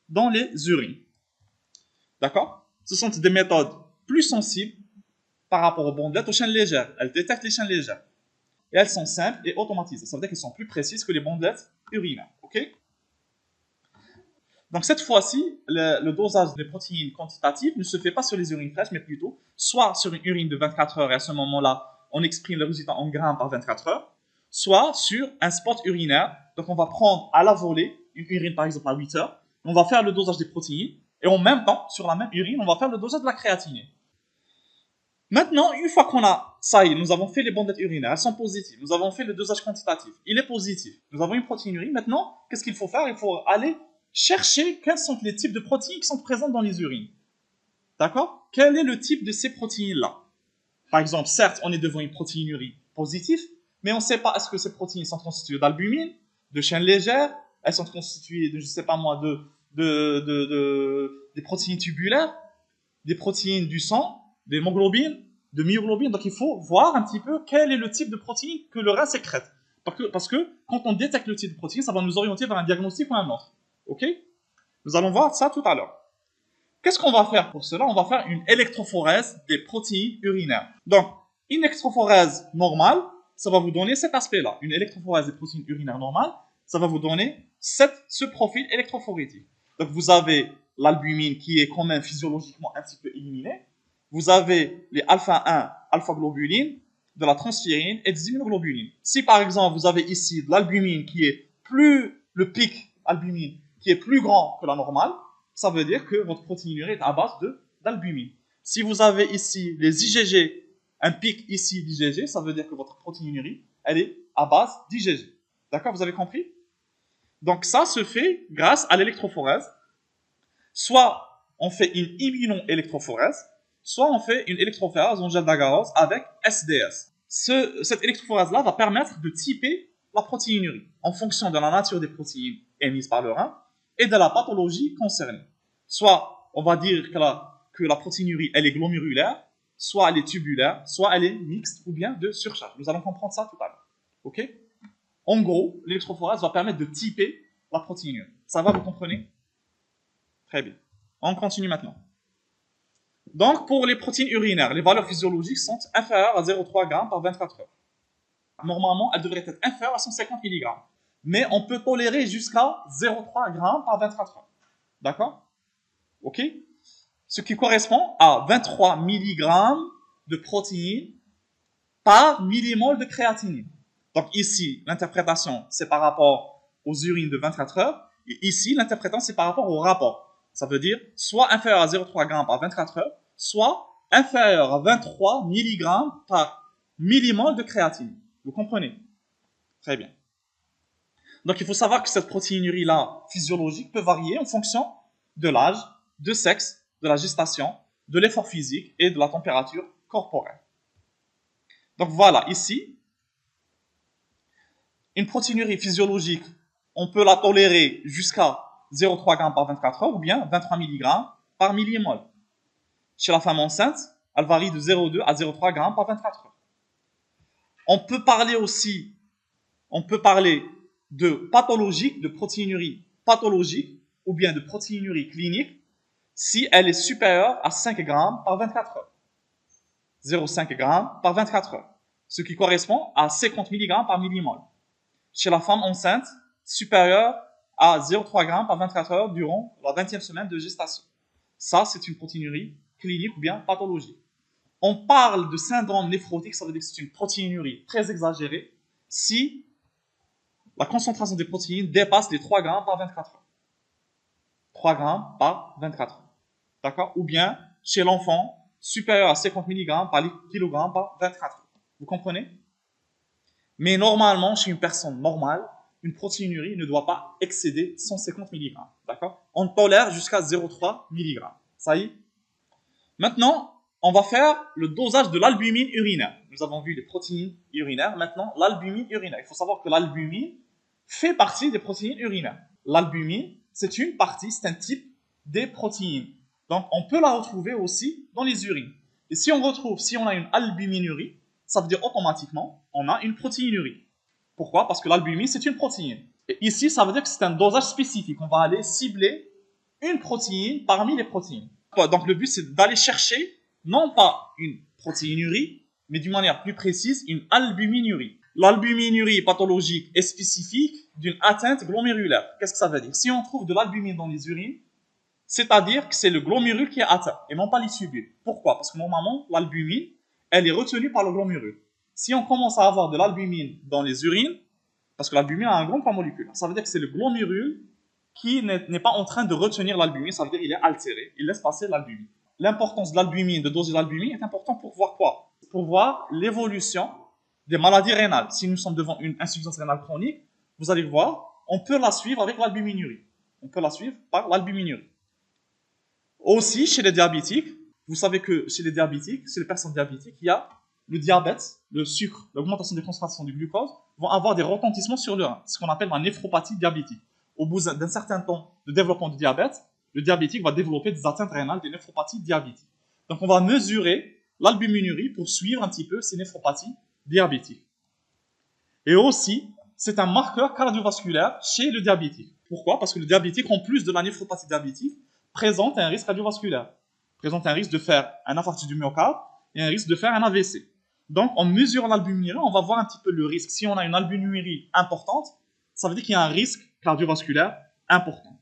dans les urines. D'accord? Ce sont des méthodes plus sensibles par rapport aux bandelettes aux chaînes légères. Elles détectent les chaînes légères. Et elles sont simples et automatisées. Ça veut dire qu'elles sont plus précises que les bandelettes urinaires. Ok? Donc cette fois-ci, le dosage des protéines quantitatives ne se fait pas sur les urines fraîches, mais plutôt soit sur une urine de 24 heures, et à ce moment-là, on exprime le résultat en grammes par 24 heures, soit sur un spot urinaire. Donc on va prendre à la volée une urine par exemple à 8 heures, on va faire le dosage des protéines, et en même temps, sur la même urine, on va faire le dosage de la créatinine. Maintenant, une fois qu'on a, ça y est, nous avons fait les bandelettes urinaires, elles sont positives, nous avons fait le dosage quantitatif, il est positif, nous avons une protéinurie, maintenant, qu'est-ce qu'il faut faire? Il faut aller chercher quels sont les types de protéines qui sont présentes dans les urines. D'accord? Quel est le type de ces protéines-là? Par exemple, certes, on est devant une protéinurie positive, mais on ne sait pas est-ce que ces protéines sont constituées d'albumine, de chaînes légères, elles sont constituées de, je ne sais pas moi, des protéines tubulaires, des protéines du sang, des hémoglobines, de myoglobine. Donc il faut voir un petit peu quel est le type de protéine que le rein sécrète. Parce que quand on détecte le type de protéine, ça va nous orienter vers un diagnostic ou un autre. Ok? Nous allons voir ça tout à l'heure. Qu'est-ce qu'on va faire pour cela? On va faire une électrophorèse des protéines urinaires. Donc, une électrophorèse normale, ça va vous donner cet aspect-là. Une électrophorèse des protéines urinaires normales, ça va vous donner ce profil électrophorétique. Donc, vous avez l'albumine qui est quand même physiologiquement un petit peu éliminé. Vous avez les alpha-1, alpha-globulines, de la transférine et des immunoglobulines. Si par exemple, vous avez ici de l'albumine qui est plus, le pic albumine qui est plus grand que la normale, ça veut dire que votre protéinurie est à base d'albumine. Si vous avez ici les IgG un pic ici d'IgG, ça veut dire que votre protéinurie, elle est à base d'IgG. D'accord, vous avez compris? Donc ça se fait grâce à l'électrophorèse. Soit on fait une immunoélectrophorèse, soit on fait une électrophorèse en gel d'agarose avec SDS. Cette électrophorèse-là va permettre de typer la protéinurie en fonction de la nature des protéines émises par le rein et de la pathologie concernée. Soit on va dire que la protéinurie elle est glomérulaire, soit elle est tubulaire, soit elle est mixte ou bien de surcharge. Nous allons comprendre ça tout à l'heure. Ok? En gros, l'électrophorèse va permettre de typer la protéinurie. Ça va, vous comprenez? Très bien. On continue maintenant. Donc, pour les protéines urinaires, les valeurs physiologiques sont inférieures à 0,3 g par 24 heures. Normalement, elles devraient être inférieures à 150 mg. Mais on peut tolérer jusqu'à 0,3 g par 24 heures. D'accord? Ok? Ce qui correspond à 23 mg de protéines par millimole de créatinine. Donc ici, l'interprétation, c'est par rapport aux urines de 24 heures. Et ici, l'interprétation, c'est par rapport au rapport. Ça veut dire soit inférieur à 0,3 g par 24 heures, soit inférieur à 23 mg par millimole de créatine. Vous comprenez? Très bien. Donc il faut savoir que cette protéinurie-là physiologique peut varier en fonction de l'âge, de sexe, de la gestation, de l'effort physique et de la température corporelle. Donc voilà, ici, une protéinurie physiologique, on peut la tolérer jusqu'à 0,3 g par 24 heures ou bien 23 mg par millimole. Chez la femme enceinte, elle varie de 0,2 à 0,3 g par 24 heures. On peut parler aussi, de pathologique, de protéinurie pathologique ou bien de protéinurie clinique si elle est supérieure à 5 g par 24 heures. 0,5 g par 24 heures, ce qui correspond à 50 mg par millimole. Chez la femme enceinte, supérieure à 0,3 g par 24 heures durant la 20e semaine de gestation. Ça, c'est une protéinurie clinique ou bien pathologique. On parle de syndrome néphrotique, ça veut dire que c'est une protéinurie très exagérée si la concentration des protéines dépasse les 3 g par 24 heures. 3 g par 24 heures. D'accord? Ou bien, chez l'enfant, supérieur à 50 mg par kilogramme par 24 heures. Vous comprenez? Mais normalement, chez une personne normale, une protéinurie ne doit pas excéder 150 mg. D'accord? On tolère jusqu'à 0,3 mg. Ça y est? Maintenant, on va faire le dosage de l'albumine urinaire. Nous avons vu les protéines urinaires. Maintenant, l'albumine urinaire. Il faut savoir que l'albumine fait partie des protéines urinaires. L'albumine, c'est une partie, c'est un type des protéines. Donc, on peut la retrouver aussi dans les urines. Et si on a une albuminurie, ça veut dire automatiquement, on a une protéinurie. Pourquoi? Parce que l'albumine, c'est une protéine. Et ici, ça veut dire que c'est un dosage spécifique. On va aller cibler une protéine parmi les protéines. Donc, le but, c'est d'aller chercher, non pas une protéinurie, mais d'une manière plus précise, une albuminurie. L'albuminurie pathologique est spécifique d'une atteinte glomérulaire. Qu'est-ce que ça veut dire? Si on trouve de l'albumine dans les urines, c'est-à-dire que c'est le glomérule qui est atteint et non pas les tubules. Pourquoi? Parce que normalement, l'albumine, elle est retenue par le glomérule. Si on commence à avoir de l'albumine dans les urines, parce que l'albumine a un grand poids moléculaire, ça veut dire que c'est le glomérule qui n'est pas en train de retenir l'albumine, ça veut dire qu'il est altéré, il laisse passer l'albumine. L'importance de l'albumine, de doser l'albumine est importante pour voir quoi? Pour voir l'évolution des maladies rénales. Si nous sommes devant une insuffisance rénale chronique, vous allez voir, on peut la suivre avec l'albuminurie. On peut la suivre par l'albuminurie. Aussi, chez les diabétiques, vous savez que chez les diabétiques, chez les personnes diabétiques, il y a le diabète, le sucre, l'augmentation des concentrations du glucose vont avoir des retentissements sur le rein, ce qu'on appelle la néphropathie diabétique. Au bout d'un certain temps de développement du diabète, le diabétique va développer des atteintes rénales, des néphropathies diabétiques. Donc on va mesurer l'albuminurie pour suivre un petit peu ces néphropathies diabétiques. Et aussi, c'est un marqueur cardiovasculaire chez le diabétique. Pourquoi? Parce que le diabétique, en plus de la néphropathie diabétique, présente un risque cardiovasculaire, présente un risque de faire un infarctus du myocarde et un risque de faire un AVC. Donc, en mesurant l'albuminurie, on va voir un petit peu le risque. Si on a une albuminurie importante, ça veut dire qu'il y a un risque cardiovasculaire important.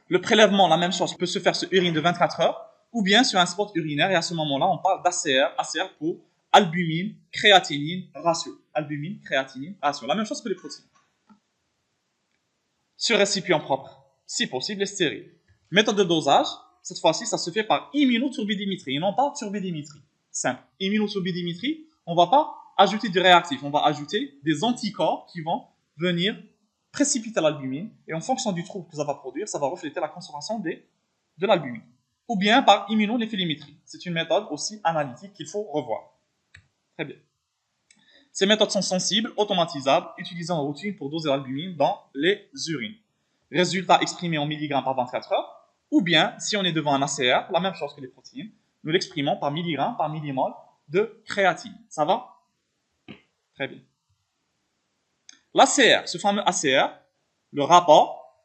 Le prélèvement, la même chose, peut se faire sur urine de 24 heures ou bien sur un spot urinaire et à ce moment-là, on parle d'ACR, ACR pour albumine, créatinine, ratio. Albumine, créatinine, ratio. La même chose que les protéines. Sur récipient propre, si possible, et stérile. Méthode de dosage, cette fois-ci, ça se fait par immunoturbidimétrie et non pas turbidimétrie. simple. Immunohistochimie, on ne va pas ajouter du réactif, on va ajouter des anticorps qui vont venir précipiter l'albumine et en fonction du trouble que ça va produire, ça va refléter la concentration de l'albumine. Ou bien par immunonéphélimétrie. C'est une méthode aussi analytique qu'il faut revoir. Très bien. Ces méthodes sont sensibles, automatisables, utilisées en routine pour doser l'albumine dans les urines. Résultat exprimé en milligrammes par 24 heures. Ou bien, si on est devant un ACR, la même chose que les protéines, nous l'exprimons par milligrammes par millimole de créatine. Ça va? Très bien. L'ACR, ce fameux ACR, le rapport,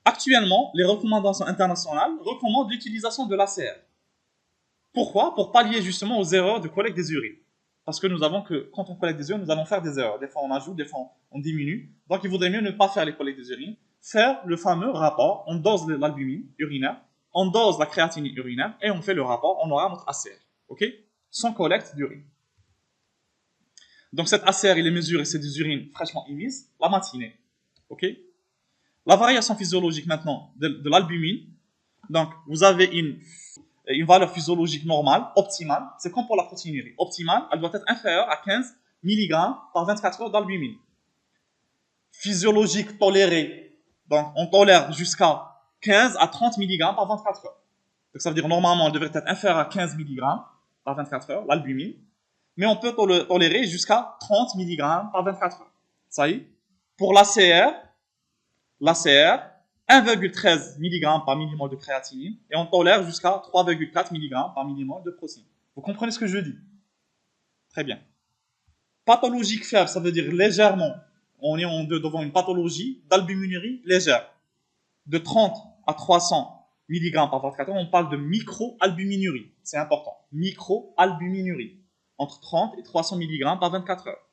actuellement, les recommandations internationales recommandent l'utilisation de l'ACR. Pourquoi? Pour pallier justement aux erreurs de collecte des urines. Parce que nous avons que, quand on collecte des urines, nous allons faire des erreurs. Des fois on ajoute, des fois on diminue. Donc il vaudrait mieux ne pas faire les collectes des urines, faire le fameux rapport, on dose l'albumine urinaire, on dose la créatinine urinaire, et on fait le rapport, on aura notre ACR. Ok? Sans collecte d'urine. Donc cette ACR, il est mesuré, c'est des urines fraîchement émises, la matinée. Ok? La variation physiologique maintenant de l'albumine. Donc vous avez une valeur physiologique normale, optimale, c'est comme pour la protéinurie. Optimale, elle doit être inférieure à 15 mg par 24 heures d'albumine. Physiologique tolérée, donc on tolère jusqu'à 15 à 30 mg par 24 heures. Donc ça veut dire normalement elle devrait être inférieure à 15 mg par 24 heures, l'albumine, mais on peut tolérer jusqu'à 30 mg par 24 heures. Ça y est. Pour l'ACR, 1,13 mg par millimole de créatinine et on tolère jusqu'à 3,4 mg par millimole de protéine. Vous comprenez ce que je dis? Très bien. Pathologique faible, ça veut dire légèrement. On est devant une pathologie d'albuminurie légère. De 30 à 300 mg par 24 heures, on parle de microalbuminurie. C'est important. Microalbuminurie. Entre 30 et 300 mg par 24 heures.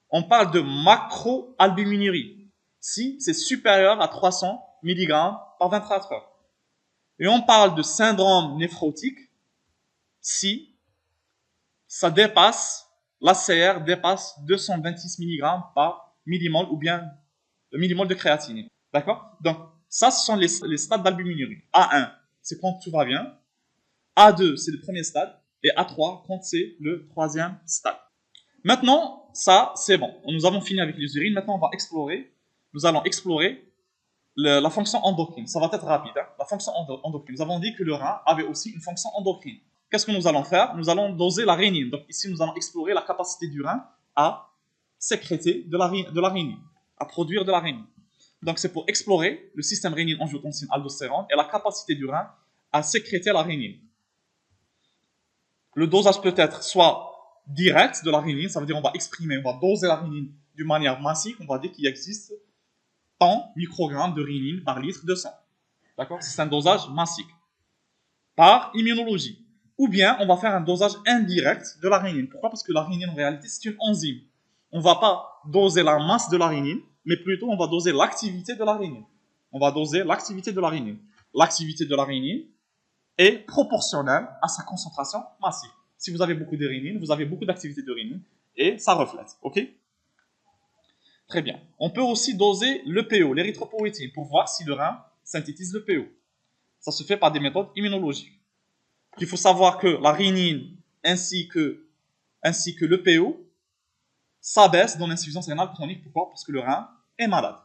On parle de macroalbuminurie. Si c'est supérieur à 300 mg par 24 heures. Et on parle de syndrome néphrotique si ça dépasse, l'ACR dépasse 226 mg par millimole ou bien millimole de créatinine. D'accord? Donc, ça, ce sont les stades d'albuminurie. A1, c'est quand tout va bien. A2, c'est le premier stade. Et A3, quand c'est le troisième stade. Maintenant, ça, c'est bon. Nous avons fini avec les urines. Maintenant, nous allons explorer la fonction endocrine. Ça va être rapide. Hein? La fonction endocrine. Nous avons dit que le rein avait aussi une fonction endocrine. Qu'est-ce que nous allons faire? Nous allons doser la rénine. Donc ici, nous allons explorer la capacité du rein à sécréter de la rénine, à produire de la rénine. Donc c'est pour explorer le système rénine-angiotensine-aldostérone et la capacité du rein à sécréter la rénine. Le dosage peut être soit direct de la rénine, ça veut dire on va doser la rénine d'une manière massive, on va dire qu'il existe tant microgrammes de rénine par litre de sang. D'accord? C'est un dosage massif. Par immunologie. Ou bien, on va faire un dosage indirect de la rénine. Pourquoi? Parce que la rénine, en réalité, c'est une enzyme. On ne va pas doser la masse de la rénine, mais plutôt, on va doser l'activité de la rénine. On va doser l'activité de la rénine. L'activité de la rénine est proportionnelle à sa concentration massive. Si vous avez beaucoup de rénine, vous avez beaucoup d'activité de rénine, et ça reflète. OK? Très bien. On peut aussi doser l'EPO, l'érythropoïétine, pour voir si le rein synthétise l'EPO. Ça se fait par des méthodes immunologiques. Il faut savoir que la rénine ainsi que l'EPO s'abaissent dans l'insuffisance rénale chronique. Pourquoi? Parce que le rein est malade.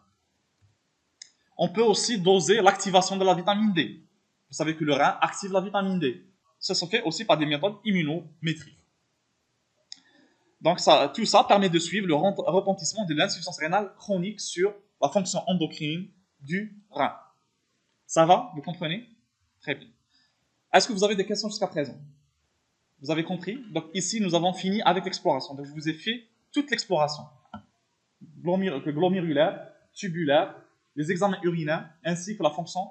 On peut aussi doser l'activation de la vitamine D. Vous savez que le rein active la vitamine D. Ça se fait aussi par des méthodes immunométriques. Donc tout ça permet de suivre le retentissement de l'insuffisance rénale chronique sur la fonction endocrine du rein. Ça va? Vous comprenez? Très bien. Est-ce que vous avez des questions jusqu'à présent? Vous avez compris? Donc ici, nous avons fini avec l'exploration. Donc je vous ai fait toute l'exploration. Glomérulaire, tubulaire, les examens urinaires, ainsi que la fonction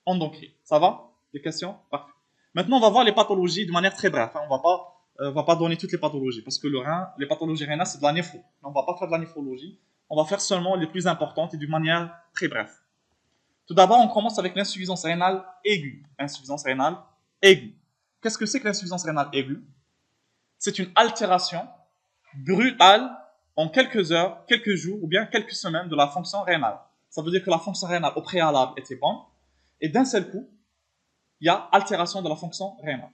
endocrine. Ça va? Des questions? Parfait. Maintenant, on va voir les pathologies de manière très brève. On ne va pas donner toutes les pathologies, parce que le rein, les pathologies rénales, c'est de la néphro. On ne va pas faire de la néphrologie. On va faire seulement les plus importantes et d'une manière très brève. Tout d'abord, on commence avec l'insuffisance rénale aiguë. Insuffisance rénale aiguë. Qu'est-ce que c'est que l'insuffisance rénale aiguë? C'est une altération brutale en quelques heures, quelques jours ou bien quelques semaines de la fonction rénale. Ça veut dire que la fonction rénale au préalable était bonne et d'un seul coup, il y a altération de la fonction rénale.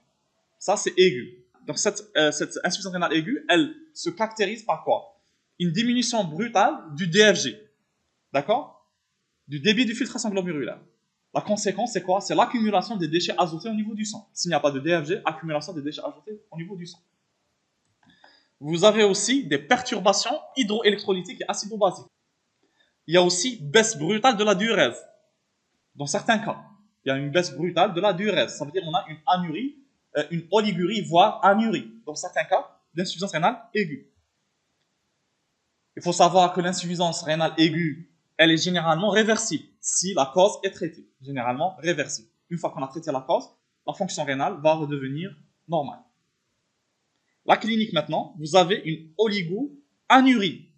Ça, c'est aigu. Donc, cette insuffisance rénale aiguë, elle se caractérise par quoi? Une diminution brutale du DFG. D'accord? Du débit de filtration glomérulaire. La conséquence, c'est quoi? C'est l'accumulation des déchets azotés au niveau du sang. S'il n'y a pas de DFG, accumulation des déchets azotés au niveau du sang. Vous avez aussi des perturbations hydroélectrolytiques et acido-basiques. Il y a aussi baisse brutale de la diurèse. Dans certains cas, il y a une baisse brutale de la diurèse. Ça veut dire qu'on a une anurie, une oligurie, voire anurie. Dans certains cas, d'insuffisance rénale aiguë. Il faut savoir que l'insuffisance rénale aiguë, elle est généralement réversible si la cause est traitée. Généralement réversible. Une fois qu'on a traité la cause, la fonction rénale va redevenir normale. La clinique maintenant, vous avez une oligo-anurie.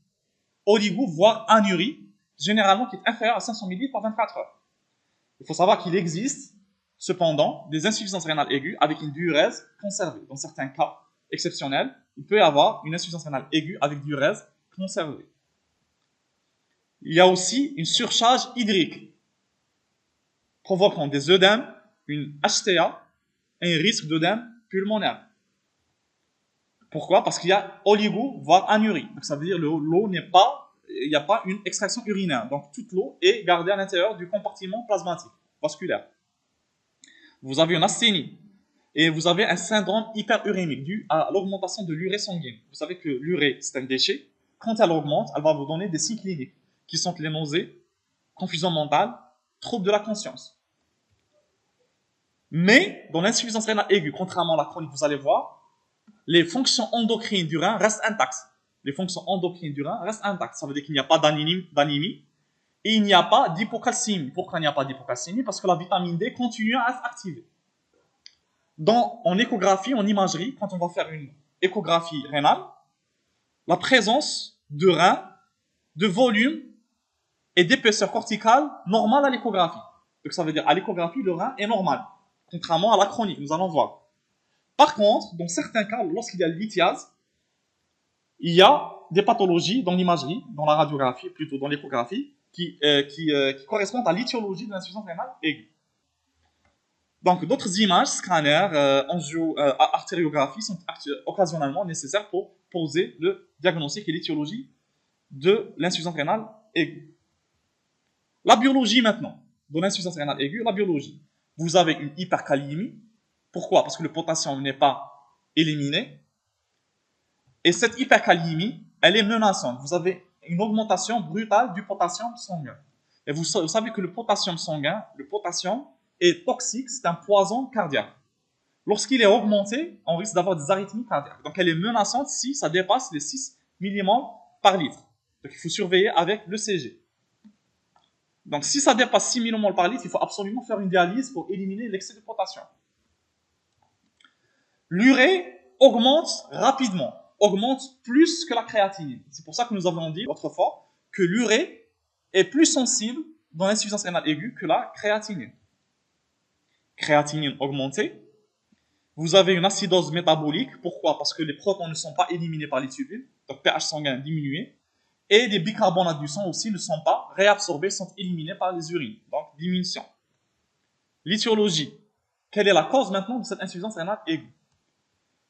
Oligo, voire anurie, généralement qui est inférieure à 500 ml par 24 heures. Il faut savoir qu'il existe, cependant, des insuffisances rénales aiguës avec une diurèse conservée. Dans certains cas exceptionnels, il peut y avoir une insuffisance rénale aiguë avec diurèse conservée. Il y a aussi une surcharge hydrique, provoquant des œdèmes, une HTA et un risque d'œdème pulmonaire. Pourquoi? Parce qu'il y a oligo, voire anurie. Donc ça veut dire que l'eau n'est pas, il n'y a pas une extraction urinaire. Donc toute l'eau est gardée à l'intérieur du compartiment plasmatique, vasculaire. Vous avez une asthénie. Et vous avez un syndrome hyperurémique dû à l'augmentation de l'urée sanguine. Vous savez que l'urée, c'est un déchet. Quand elle augmente, elle va vous donner des signes cliniques, qui sont les nausées, confusion mentale, troubles de la conscience. Mais, dans l'insuffisance rénale aiguë, contrairement à la chronique, vous allez voir, les fonctions endocrines du rein restent intactes. Les fonctions endocrines du rein restent intactes. Ça veut dire qu'il n'y a pas d'anémie et il n'y a pas d'hypocalcémie. Pourquoi il n'y a pas d'hypocalcémie? Parce que la vitamine D continue à être activée. En échographie, en imagerie, quand on va faire une échographie rénale, la présence de rein, de volume et d'épaisseur corticale normale à l'échographie. Donc ça veut dire à l'échographie, le rein est normal, contrairement à la chronique, nous allons voir. Par contre, dans certains cas, lorsqu'il y a lithiase, il y a des pathologies dans l'imagerie, dans la radiographie, plutôt dans l'échographie, qui correspondent à l'étiologie de l'insuffisance rénale aiguë. Donc, d'autres images, scanners, artériographie sont occasionnellement nécessaires pour poser le diagnostic et l'étiologie de l'insuffisance rénale aiguë. La biologie maintenant, de l'insuffisance rénale aiguë, la biologie. Vous avez une hyperkaliémie. Pourquoi? Parce que le potassium n'est pas éliminé. Et cette hyperkaliémie, elle est menaçante. Vous avez une augmentation brutale du potassium sanguin. Et vous savez que le potassium sanguin, le potassium est toxique, c'est un poison cardiaque. Lorsqu'il est augmenté, on risque d'avoir des arythmies cardiaques. Donc elle est menaçante si ça dépasse les 6 millimol par litre. Donc il faut surveiller avec le CG. Donc si ça dépasse 6 millimol par litre, il faut absolument faire une dialyse pour éliminer l'excès de potassium. L'urée augmente rapidement, augmente plus que la créatinine. C'est pour ça que nous avons dit autrefois que l'urée est plus sensible dans l'insuffisance rénale aiguë que la créatinine. Créatinine augmentée. Vous avez une acidose métabolique. Pourquoi? Parce que les protons ne sont pas éliminés par les tubules, donc pH sanguin diminué. Et les bicarbonates du sang aussi ne sont pas réabsorbés, sont éliminés par les urines, donc diminution. L'étiologie. Quelle est la cause maintenant de cette insuffisance rénale aiguë?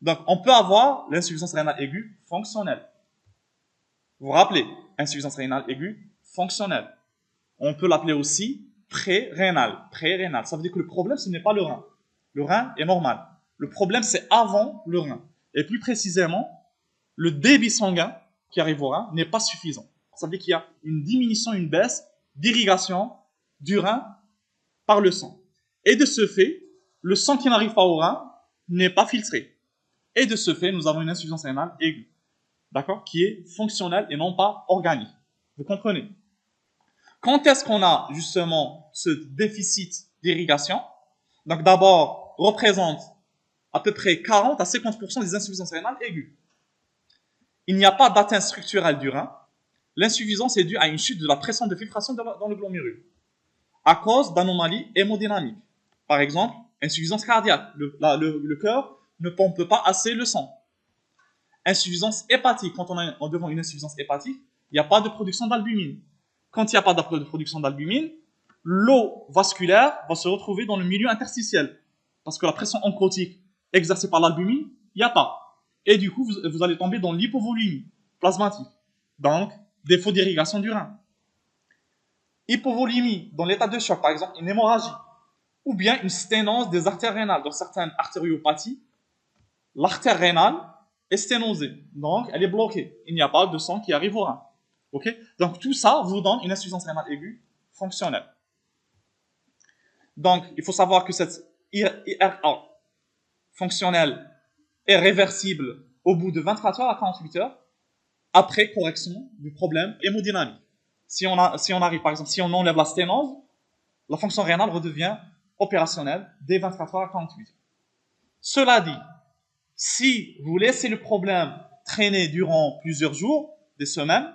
Donc, on peut avoir l'insuffisance rénale aiguë fonctionnelle. Vous vous rappelez, insuffisance rénale aiguë fonctionnelle. On peut l'appeler aussi pré-rénale. Pré-rénale. Ça veut dire que le problème, ce n'est pas le rein. Le rein est normal. Le problème, c'est avant le rein. Et plus précisément, le débit sanguin qui arrive au rein n'est pas suffisant. Ça veut dire qu'il y a une diminution, une baisse d'irrigation du rein par le sang. Et de ce fait, le sang qui n'arrive pas au rein n'est pas filtré. Et de ce fait, nous avons une insuffisance rénale aiguë, d'accord, qui est fonctionnelle et non pas organique. Vous comprenez? Quand est-ce qu'on a justement ce déficit d'irrigation? Donc d'abord, représente à peu près 40 à 50% des insuffisances rénales aiguës. Il n'y a pas d'atteinte structurelle du rein. L'insuffisance est due à une chute de la pression de filtration dans le glomérule, à cause d'anomalies hémodynamiques. Par exemple, insuffisance cardiaque. Le cœur ne pompe pas assez le sang. Insuffisance hépatique. Quand on est devant une insuffisance hépatique, il n'y a pas de production d'albumine. Quand il n'y a pas de production d'albumine, l'eau vasculaire va se retrouver dans le milieu interstitiel. Parce que la pression oncotique exercée par l'albumine, il n'y a pas. Et du coup, vous allez tomber dans l'hypovolémie plasmatique. Donc, défaut d'irrigation du rein. Hypovolémie dans l'état de choc, par exemple une hémorragie, ou bien une sténose des artères rénales. Dans certaines artériopathies, l'artère rénale est sténosée, donc elle est bloquée. Il n'y a pas de sang qui arrive au rein. Okay, donc tout ça vous donne une insuffisance rénale aiguë fonctionnelle. Donc il faut savoir que cette IRA fonctionnelle est réversible au bout de 24 heures à 48 heures après correction du problème hémodynamique. Si on arrive, par exemple, si on enlève la sténose, la fonction rénale redevient opérationnelle dès 24 heures à 48 heures. Cela dit, si vous laissez le problème traîner durant plusieurs jours, des semaines,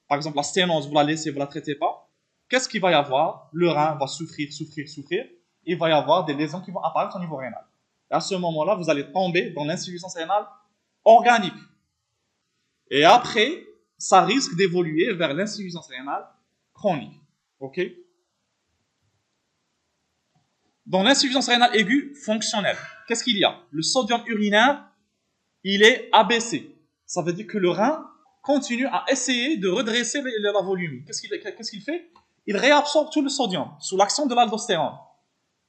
par exemple la sténose, vous la laissez, vous la traitez pas, qu'est-ce qu'il va y avoir? Le rein va souffrir, il va y avoir des lésions qui vont apparaître au niveau rénal. Et à ce moment-là, vous allez tomber dans l'insuffisance rénale organique. Et après, ça risque d'évoluer vers l'insuffisance rénale chronique. Ok? Dans l'insuffisance rénale aiguë fonctionnelle, qu'est-ce qu'il y a? Le sodium urinaire, il est abaissé. Ça veut dire que le rein continue à essayer de redresser la volumétrie. Qu'est-ce qu'il fait? Il réabsorbe tout le sodium sous l'action de l'aldostérone.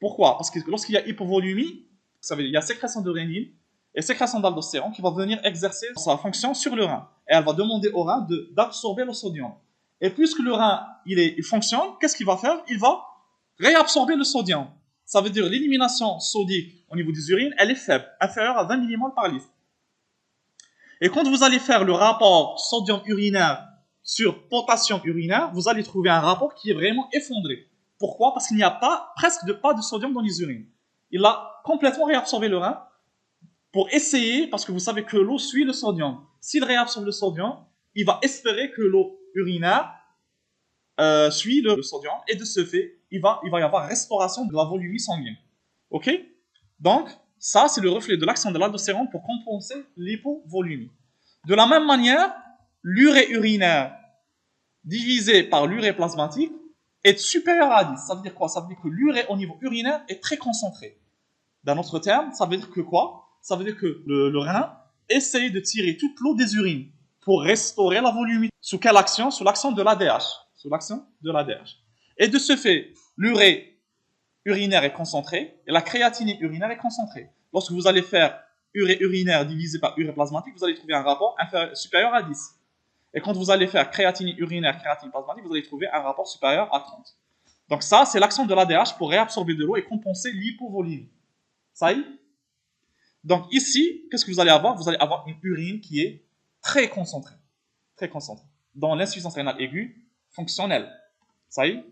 Pourquoi? Parce que lorsqu'il y a hypovolémie, ça veut dire qu'il y a sécrétion de rénine et sécrétion d'aldostérone qui va venir exercer sa fonction sur le rein. Et elle va demander au rein d'absorber le sodium. Et puisque le rein il fonctionne, qu'est-ce qu'il va faire? Il va réabsorber le sodium. Ça veut dire l'élimination sodique au niveau des urines, elle est faible, inférieure à 20 mmol par litre. Et quand vous allez faire le rapport sodium urinaire sur potassium urinaire, vous allez trouver un rapport qui est vraiment effondré. Pourquoi? Parce qu'il n'y a presque pas de sodium dans les urines. Il a complètement réabsorbé le rein pour essayer, parce que vous savez que l'eau suit le sodium. S'il réabsorbe le sodium, il va espérer que l'eau urinaire suit le sodium, et de ce fait, il va y avoir restauration de la volumétrie sanguine. Ok? Donc, ça, c'est le reflet de l'action de l'aldostérone pour compenser l'hypovolémie. De la même manière, l'urée urinaire divisé par l'urée plasmatique est supérieur à 10. Ça veut dire quoi? Ça veut dire que l'urée au niveau urinaire est très concentrée. D'un autre terme, ça veut dire que quoi? Ça veut dire que le rein essaye de tirer toute l'eau des urines pour restaurer la volumétrie. Sous quelle action? Sous l'action de l'ADH. Sous l'action de l'ADH. Et de ce fait, l'urée urinaire est concentrée et la créatinine urinaire est concentrée. Lorsque vous allez faire urée urinaire divisé par urée plasmatique, vous allez trouver un rapport supérieur à 10. Et quand vous allez faire créatinine urinaire, créatinine plasmatique, vous allez trouver un rapport supérieur à 30. Donc ça, c'est l'action de l'ADH pour réabsorber de l'eau et compenser l'hypovolémie. Ça y est? Donc ici, qu'est-ce que vous allez avoir? Vous allez avoir une urine qui est très concentrée. Très concentrée. Dans l'insuffisance rénale aiguë fonctionnelle. Ça y est?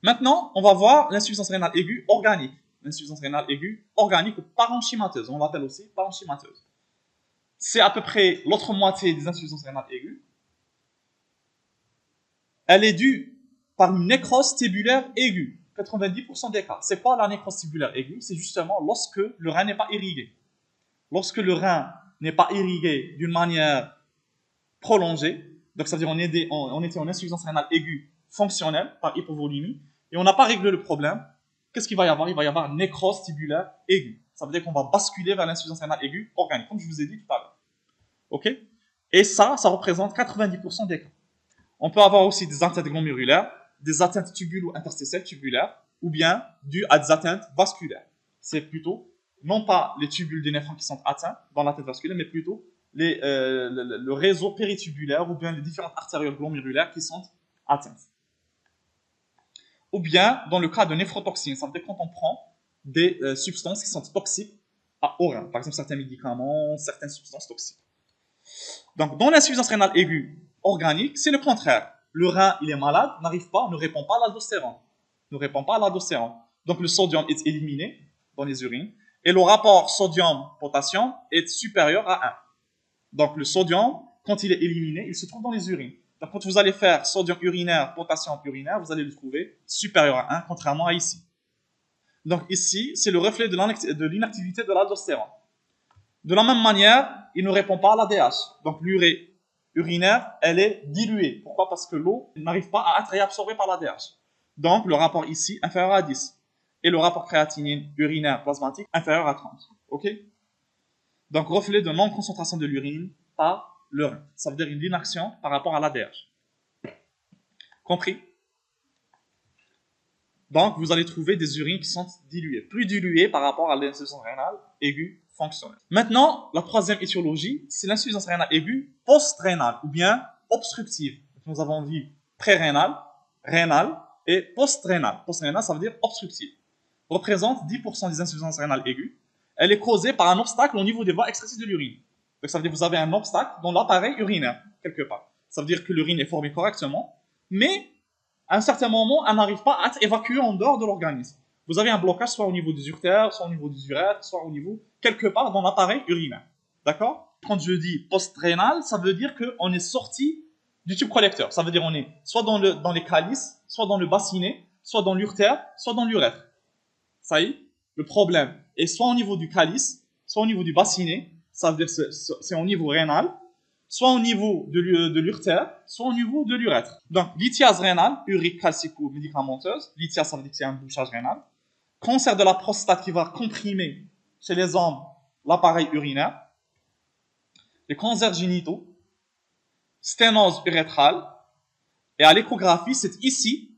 Maintenant, on va voir l'insuffisance rénale aiguë organique. L'insuffisance rénale aiguë organique ou parenchymateuse. On l'appelle aussi parenchymateuse. C'est à peu près l'autre moitié des insuffisances rénales aiguës. Elle est due par une nécrose tubulaire aiguë. 90% des cas. C'est pas la nécrose tubulaire aiguë, c'est justement lorsque le rein n'est pas irrigué. Lorsque le rein n'est pas irrigué d'une manière prolongée, donc c'est-à-dire on était en insuffisance rénale aiguë fonctionnelle par hypovolémie, et on n'a pas réglé le problème, qu'est-ce qu'il va y avoir? Il va y avoir une nécrose tubulaire aiguë. Ça veut dire qu'on va basculer vers l'insuffisance rénale aiguë organique, comme je vous ai dit tout à l'heure. Ok? Et ça représente 90% des cas. On peut avoir aussi des atteintes glomérulaires, des atteintes tubulo-interstitielles tubulaires, ou bien dues à des atteintes vasculaires. C'est plutôt, non pas les tubules des néphrons qui sont atteints dans l'atteinte vasculaire, mais plutôt le réseau péritubulaire ou bien les différentes artérioles glomérulaires qui sont atteintes. Ou bien, dans le cas de néphrotoxine, ça veut dire quand on prend des substances qui sont toxiques au rein. Par exemple, certains médicaments, certaines substances toxiques. Donc, dans l'insuffisance rénale aiguë organique, c'est le contraire. Le rein, il est malade, ne répond pas à l'aldostérone. Donc, le sodium est éliminé dans les urines et le rapport sodium-potassium est supérieur à 1. Donc, le sodium, quand il est éliminé, il se trouve dans les urines. Donc, quand vous allez faire sodium urinaire, potassium urinaire, vous allez le trouver supérieur à 1, contrairement à ici. Donc, ici, c'est le reflet de l'inactivité de l'aldostérone. De la même manière, il ne répond pas à l'ADH. Donc l'urée urinaire, elle est diluée. Pourquoi? Parce que l'eau n'arrive pas à être réabsorbée par l'ADH. Donc le rapport ici, inférieur à 10. et le rapport créatinine urinaire plasmatique inférieur à 30. Ok? Donc, reflet de non-concentration de l'urine par le rein. Ça veut dire une inaction par rapport à l'ADH. Compris? Donc, vous allez trouver des urines qui sont diluées, plus diluées par rapport à l'insuffisance rénale aiguë fonctionnelle. Maintenant, la troisième étiologie, c'est l'insuffisance rénale aiguë post-rénale ou bien obstructive. Nous avons vu pré-rénale, rénale et post-rénale. Post-rénale, ça veut dire obstructive. Représente 10% des insuffisances rénales aiguës. Elle est causée par un obstacle au niveau des voies excrétives de l'urine. Donc, ça veut dire que vous avez un obstacle dans l'appareil urinaire, quelque part. Ça veut dire que l'urine est formée correctement, mais à un certain moment, elle n'arrive pas à être évacuée en dehors de l'organisme. Vous avez un blocage soit au niveau des urtères, soit au niveau des urètres, soit au niveau quelque part dans l'appareil urinaire. D'accord? Quand je dis post-rénal, ça veut dire qu'on est sorti du tube collecteur. Ça veut dire qu'on est soit dans les calices, soit dans le bassinet, soit dans l'urtère, soit dans l'urètre. Ça y est, le problème est soit au niveau du calice, soit au niveau du bassinet, ça veut dire que c'est au niveau rénal, soit au niveau de l'urtère, soit au niveau de l'urètre. Donc, lithiase rénale, urique calcico-médicamenteuse, lithiase, ça veut dire que c'est un bouchage rénal, cancer de la prostate qui va comprimer chez les hommes l'appareil urinaire, les cancers génitaux, sténose urétrale, et à l'échographie, c'est ici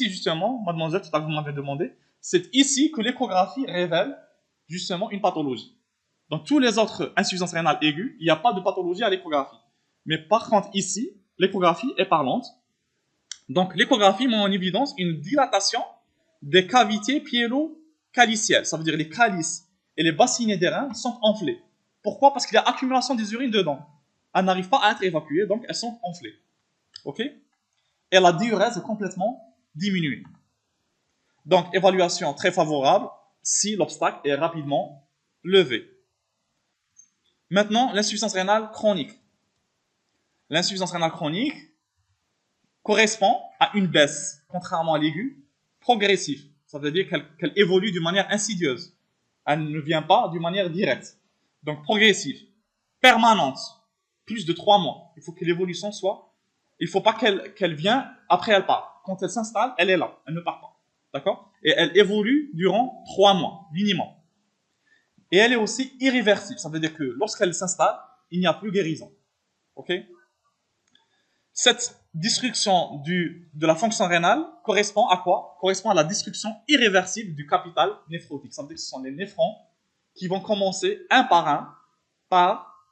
justement, mademoiselle, tout à l'heure vous m'avez demandé, c'est ici que l'échographie révèle justement une pathologie. Dans tous les autres insuffisances rénales aiguës, il n'y a pas de pathologie à l'échographie. Mais par contre, ici, l'échographie est parlante. Donc, l'échographie met en évidence une dilatation des cavités pyélo-calicielles. Ça veut dire que les calices et les bassinets des reins sont enflés. Pourquoi? Parce qu'il y a accumulation des urines dedans. Elles n'arrivent pas à être évacuées, donc elles sont enflées. Ok? Et la diurèse est complètement diminuée. Donc, évaluation très favorable si l'obstacle est rapidement levé. Maintenant, l'insuffisance rénale chronique. L'insuffisance rénale chronique correspond à une baisse, contrairement à l'aiguë, progressive. Ça veut dire qu'elle évolue d'une manière insidieuse. Elle ne vient pas d'une manière directe. Donc, progressive. Permanente. Plus de 3 mois. Il faut que l'évolution soit... Il ne faut pas qu'elle vienne, après elle part. Quand elle s'installe, elle est là. Elle ne part pas. D'accord? Et elle évolue durant 3 mois, minimum. Et elle est aussi irréversible. Ça veut dire que lorsqu'elle s'installe, il n'y a plus guérison. Ok? Cette destruction de la fonction rénale correspond à quoi? Correspond à la destruction irréversible du capital néphrotique. Ça veut dire que ce sont les néphrons qui vont commencer un par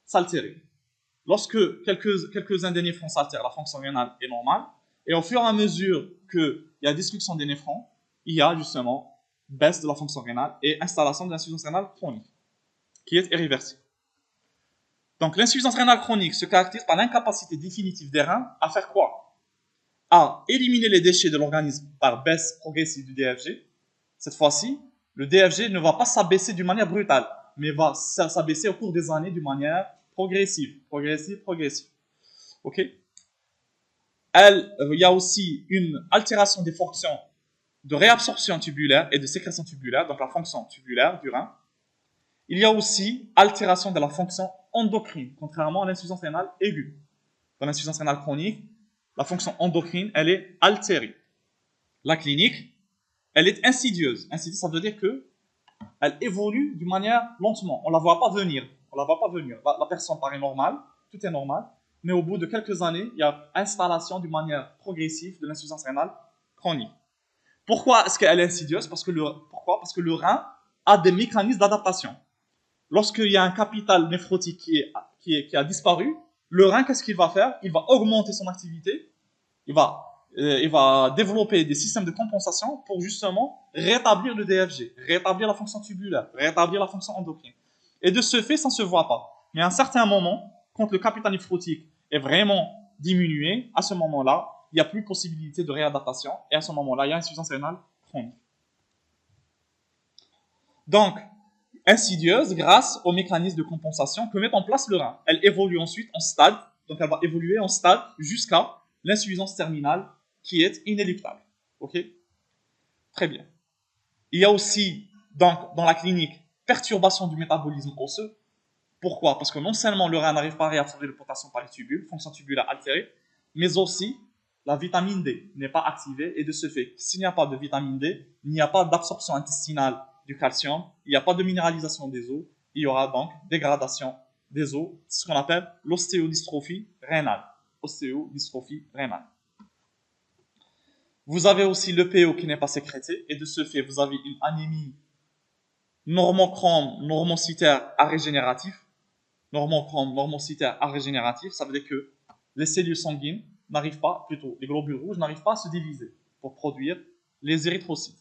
s'altérer. Lorsque quelques-uns des néphrons s'altèrent, la fonction rénale est normale. Et au fur et à mesure qu'il y a destruction des néphrons, il y a justement baisse de la fonction rénale et installation de l'insuffisance rénale chronique, qui est irréversible. Donc l'insuffisance rénale chronique se caractérise par l'incapacité définitive des reins à faire quoi? À éliminer les déchets de l'organisme par baisse progressive du DFG. Cette fois-ci, le DFG ne va pas s'abaisser d'une manière brutale, mais va s'abaisser au cours des années d'une manière progressive. Ok? Il y a aussi une altération des fonctions de réabsorption tubulaire et de sécrétion tubulaire, donc la fonction tubulaire du rein. Il y a aussi altération de la fonction endocrine, contrairement à l'insuffisance rénale aiguë. Dans l'insuffisance rénale chronique, la fonction endocrine, elle est altérée. La clinique, elle est insidieuse. Insidieuse, ça veut dire qu'elle évolue d'une manière lentement. On ne la voit pas venir. La personne paraît normale, tout est normal, mais au bout de quelques années, il y a installation d'une manière progressive de l'insuffisance rénale chronique. Pourquoi est-ce qu'elle est insidieuse? Pourquoi? Parce que le rein a des mécanismes d'adaptation. Lorsqu'il y a un capital néphrotique qui a disparu, le rein, qu'est-ce qu'il va faire? Il va augmenter son activité, il va développer des systèmes de compensation pour justement rétablir le DFG, rétablir la fonction tubulaire, rétablir la fonction endocrine. Et de ce fait, ça ne se voit pas. Mais à un certain moment, quand le capital néphrotique est vraiment diminué, à ce moment-là, il n'y a plus de possibilité de réadaptation, et à ce moment-là, il y a insuffisance rénale chronique. Donc, insidieuse grâce au mécanisme de compensation que met en place le rein. Elle évolue ensuite en stade, donc elle va évoluer en stade jusqu'à l'insuffisance terminale qui est inéluctable. Ok? Très bien. Il y a aussi, donc, dans la clinique, perturbation du métabolisme osseux. Pourquoi? Parce que non seulement le rein n'arrive pas à réabsorber le potassium par les tubules, fonction tubulaire altérée, mais aussi la vitamine D n'est pas activée et de ce fait, s'il n'y a pas de vitamine D, il n'y a pas d'absorption intestinale du calcium, il n'y a pas de minéralisation des os, il y aura donc dégradation des os, ce qu'on appelle l'ostéodystrophie rénale. Ostéodystrophie rénale. Vous avez aussi le PO qui n'est pas sécrété et de ce fait, vous avez une anémie normochrome, normocytaire à régénératif. Normochrome, normocytaire à régénératif, ça veut dire que les cellules sanguines n'arrivent pas, plutôt les globules rouges n'arrivent pas à se diviser pour produire les érythrocytes.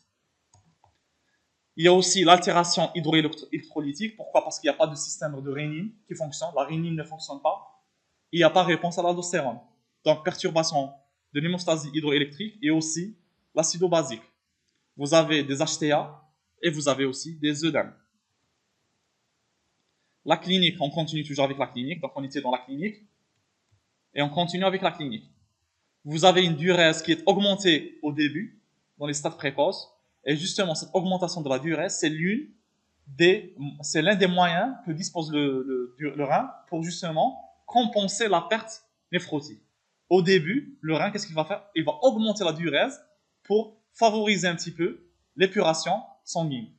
Il y a aussi l'altération hydroélectrolytique. Pourquoi? Parce qu'il n'y a pas de système de rénine qui fonctionne. La rénine ne fonctionne pas. Il n'y a pas de réponse à l'aldostérone. Donc, perturbation de l'hémostasie hydroélectrique et aussi l'acido-basique. Vous avez des HTA et vous avez aussi des œdèmes. La clinique, on continue toujours avec la clinique. Donc, on était dans la clinique et on continue avec la clinique. Vous avez une diurèse qui est augmentée au début, dans les stades précoces. Et justement, cette augmentation de la diurèse, c'est l'un des moyens que dispose le rein pour justement compenser la perte néphrotique. Au début, le rein, qu'est-ce qu'il va faire? Il va augmenter la diurèse pour favoriser un petit peu l'épuration sanguine.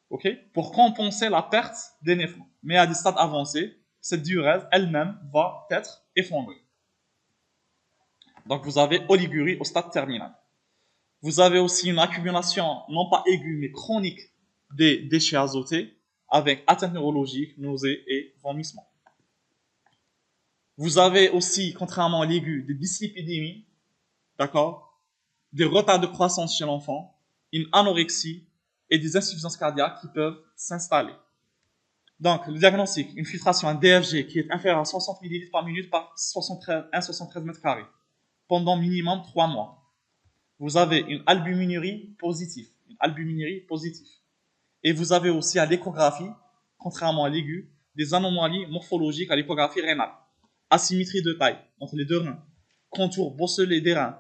Okay? Pour compenser la perte des néphrons. Mais à des stades avancés, cette diurèse elle-même va être effondrée. Donc vous avez oligurie au stade terminal. Vous avez aussi une accumulation, non pas aiguë, mais chronique des déchets azotés, avec atteinte neurologique, nausées et vomissements. Vous avez aussi, contrairement à l'aigu, des dyslipidémies, d'accord, des retards de croissance chez l'enfant, une anorexie et des insuffisances cardiaques qui peuvent s'installer. Donc, le diagnostic, une filtration, un DFG qui est inférieur à 60 ml par minute par 1,73 m², pendant minimum 3 mois. Vous avez une albuminurie positive. Et vous avez aussi à l'échographie, contrairement à l'aigu, des anomalies morphologiques à l'échographie rénale. Asymétrie de taille entre les deux reins, contour bosselé des reins,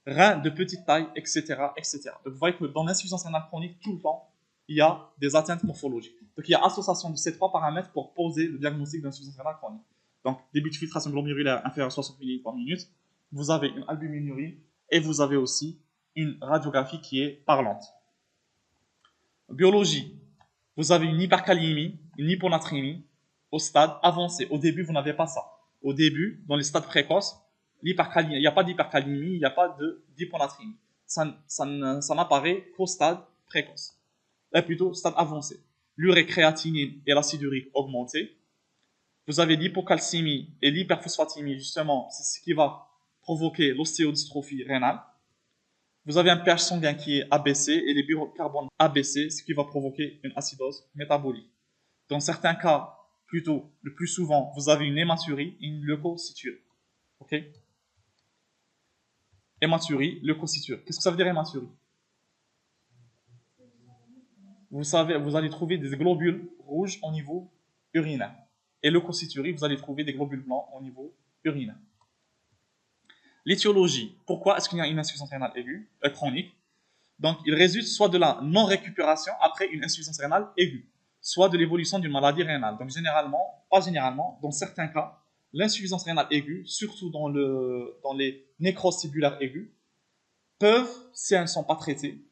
reins de petite taille, etc., etc. Donc vous voyez que dans l'insuffisance rénale chronique, tout le temps, il y a des atteintes morphologiques. Donc il y a association de ces trois paramètres pour poser le diagnostic d'insuffisance rénale chronique. Donc début de filtration glomérulaire inférieur à 60 ml par minute, vous avez une albuminurie et vous avez aussi une radiographie qui est parlante. Biologie, vous avez une hypercalémie, une hyponatrémie au stade avancé. Au début, vous n'avez pas ça. Au début, dans les stades précoces, il n'y a pas d'hypercalémie, il n'y a pas d'hyponatrémie. Ça n'apparaît qu'au stade précoce. Plutôt, stade avancé. L'urécréatinine et l'acide urique augmenté. Vous avez l'hypocalcémie et l'hyperphosphatémie, justement, c'est ce qui va provoquer l'ostéodystrophie rénale. Vous avez un pH sanguin qui est abaissé et les biocarbones abaissés, ce qui va provoquer une acidose métabolique. Dans certains cas, plutôt, le plus souvent, vous avez une hématurie et une leucocyturie. Ok? Hématurie, leucocyturie. Qu'est-ce que ça veut dire hématurie? Vous allez trouver des globules rouges au niveau urinaire. Et leucocyturie, vous allez trouver des globules blancs au niveau urinaire. L'étiologie. Pourquoi est-ce qu'il y a une insuffisance rénale aiguë, chronique? Donc, il résulte soit de la non-récupération après une insuffisance rénale aiguë, soit de l'évolution d'une maladie rénale. Donc, pas généralement, dans certains cas, l'insuffisance rénale aiguë, surtout dans les nécroses cellulaires aiguës, peuvent, si elles ne sont pas traitées,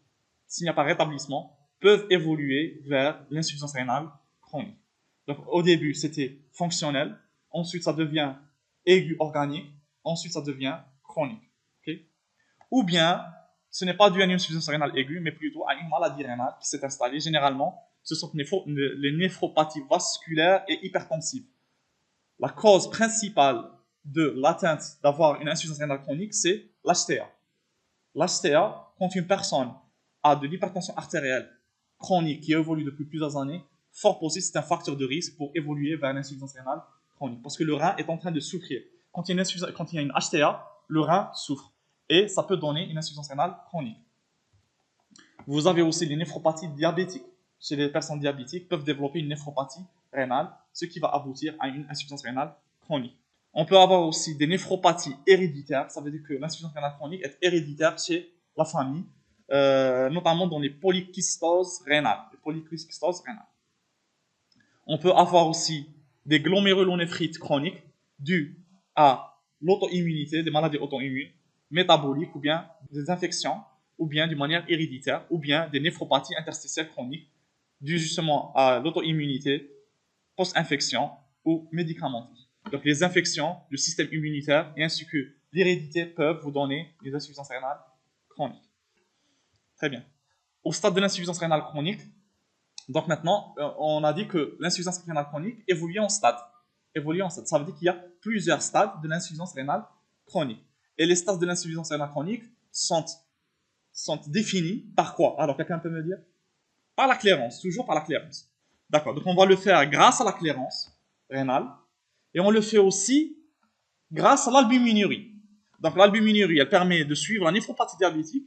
s'il n'y a pas rétablissement, peuvent évoluer vers l'insuffisance rénale chronique. Donc, au début, c'était fonctionnel, ensuite ça devient aigu organique, ensuite ça devient chronique. Okay? Ou bien, ce n'est pas dû à une insuffisance rénale aiguë, mais plutôt à une maladie rénale qui s'est installée. Généralement, ce sont les néphropathies vasculaires et hypertensives. La cause principale de l'atteinte d'avoir une insuffisance rénale chronique, c'est l'HTA. L'HTA, quand une personne a de l'hypertension artérielle chronique qui évolue depuis plusieurs années, fort possible, c'est un facteur de risque pour évoluer vers une insuffisance rénale chronique. Parce que le rein est en train de souffrir. Quand il y a une HTA, le rein souffre. Et ça peut donner une insuffisance rénale chronique. Vous avez aussi les néphropathies diabétiques. Chez les personnes diabétiques, peuvent développer une néphropathie rénale, ce qui va aboutir à une insuffisance rénale chronique. On peut avoir aussi des néphropathies héréditaires. Ça veut dire que l'insuffisance rénale chronique est héréditaire chez la famille, notamment dans les polykystoses rénales. On peut avoir aussi des glomérulonéphrite chroniques dues à l'auto-immunité, des maladies auto-immunes, métaboliques, ou bien des infections, ou bien d'une manière héréditaire, ou bien des néphropathies interstitielles chroniques, dues justement à l'auto-immunité, post-infection ou médicamenteuse. Donc les infections, le système immunitaire et ainsi que l'hérédité peuvent vous donner des insuffisances rénales chroniques. Très bien. Au stade de l'insuffisance rénale chronique, donc maintenant, on a dit que l'insuffisance rénale chronique évolue en stade. Évolue en stade. Ça veut dire qu'il y a plusieurs stades de l'insuffisance rénale chronique. Et les stades de l'insuffisance rénale chronique sont définis par quoi? Alors, quelqu'un peut me dire? Par la clairance, toujours par la clairance. D'accord, donc on va le faire grâce à la clairance rénale, et on le fait aussi grâce à l'albuminurie. Donc l'albuminurie, elle permet de suivre la néphropathie diabétique,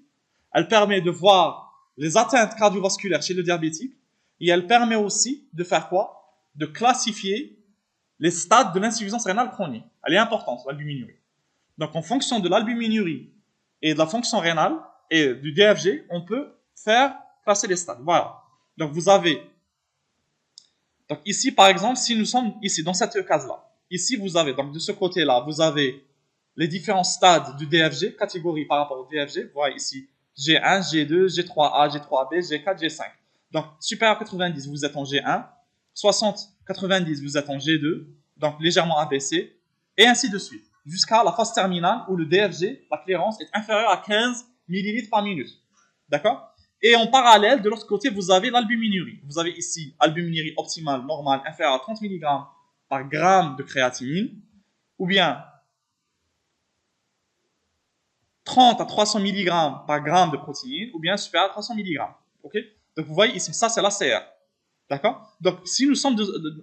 elle permet de voir les atteintes cardiovasculaires chez le diabétique, et elle permet aussi de faire quoi? De classifier les stades de l'insuffisance rénale chronique. Elle est importante, l'albuminurie. Donc en fonction de l'albuminurie et de la fonction rénale et du DFG, on peut faire classer les stades. Voilà. Donc vous avez, donc ici par exemple, si nous sommes ici dans cette case-là, ici vous avez, donc de ce côté-là, vous avez les différents stades du DFG, catégories par rapport au DFG. Vous voyez ici G1, G2, G3A, G3B, G4, G5. Donc supérieur à 90, vous êtes en G1, 60, 90, vous êtes en G2, donc légèrement abaissé, et ainsi de suite, jusqu'à la phase terminale où le DFG, la clairance, est inférieure à 15 ml par minute. D'accord? Et en parallèle, de l'autre côté, vous avez l'albuminurie. Vous avez ici albuminurie optimale, normale, inférieure à 30 mg par gramme de créatinine, ou bien 30 à 300 mg par gramme de protéines, ou bien supérieur à 300 mg. Ok? Donc vous voyez ici, ça c'est l'ACR. D'accord? Donc si nous sommes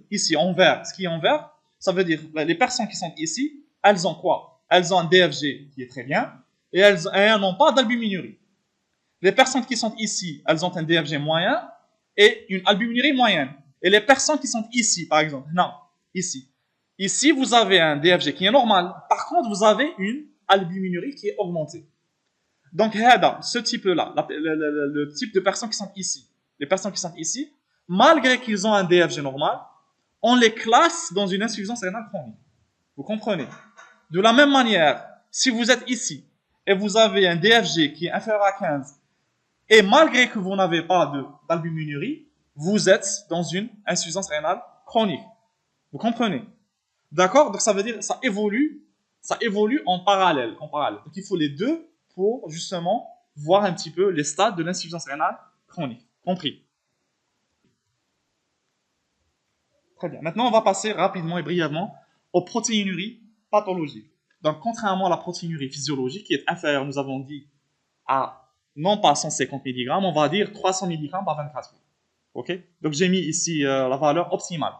ici en vert, ce qui est en vert, ça veut dire les personnes qui sont ici, elles ont quoi? Elles ont un DFG qui est très bien, et elles n'ont pas d'albuminurie. Les personnes qui sont ici, elles ont un DFG moyen et une albuminurie moyenne. Et les personnes qui sont ici, par exemple, non, ici. Ici, vous avez un DFG qui est normal. Par contre, vous avez une albuminurie qui est augmentée. Donc, ce type-là, le type de personnes qui sont ici, les personnes qui sont ici, malgré qu'ils ont un DFG normal, on les classe dans une insuffisance rénale chronique. Vous comprenez? De la même manière, si vous êtes ici et vous avez un DFG qui est inférieur à 15, et malgré que vous n'avez pas d'albuminurie, vous êtes dans une insuffisance rénale chronique. Vous comprenez? D'accord? Donc ça veut dire ça évolue en parallèle. Donc il faut les deux pour justement voir un petit peu les stades de l'insuffisance rénale chronique. Compris? Très bien. Maintenant, on va passer rapidement et brièvement aux protéinuries pathologiques. Donc, contrairement à la protéinurie physiologique qui est inférieure, nous avons dit, à non pas 150 mg, on va dire 300 mg par 24 heures. Ok? Donc, j'ai mis ici la valeur optimale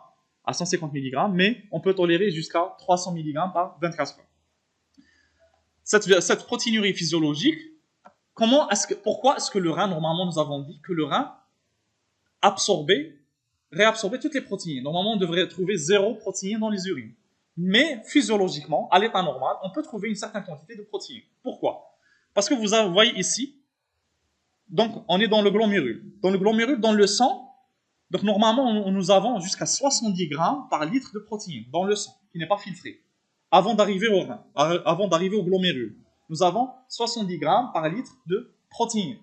à 150 mg, mais on peut tolérer jusqu'à 300 mg par 24 heures. Cette protéinurie physiologique, pourquoi est-ce que le rein, normalement, nous avons dit que le rein réabsorber toutes les protéines. Normalement, on devrait trouver 0 protéines dans les urines. Mais physiologiquement, à l'état normal, on peut trouver une certaine quantité de protéines. Pourquoi? Parce que vous voyez ici, donc on est dans le glomérule. Dans le glomérule, dans le sang, donc normalement, nous avons jusqu'à 70 grammes par litre de protéines dans le sang, qui n'est pas filtré, avant d'arriver au rein, avant d'arriver au glomérule. Nous avons 70 grammes par litre de protéines.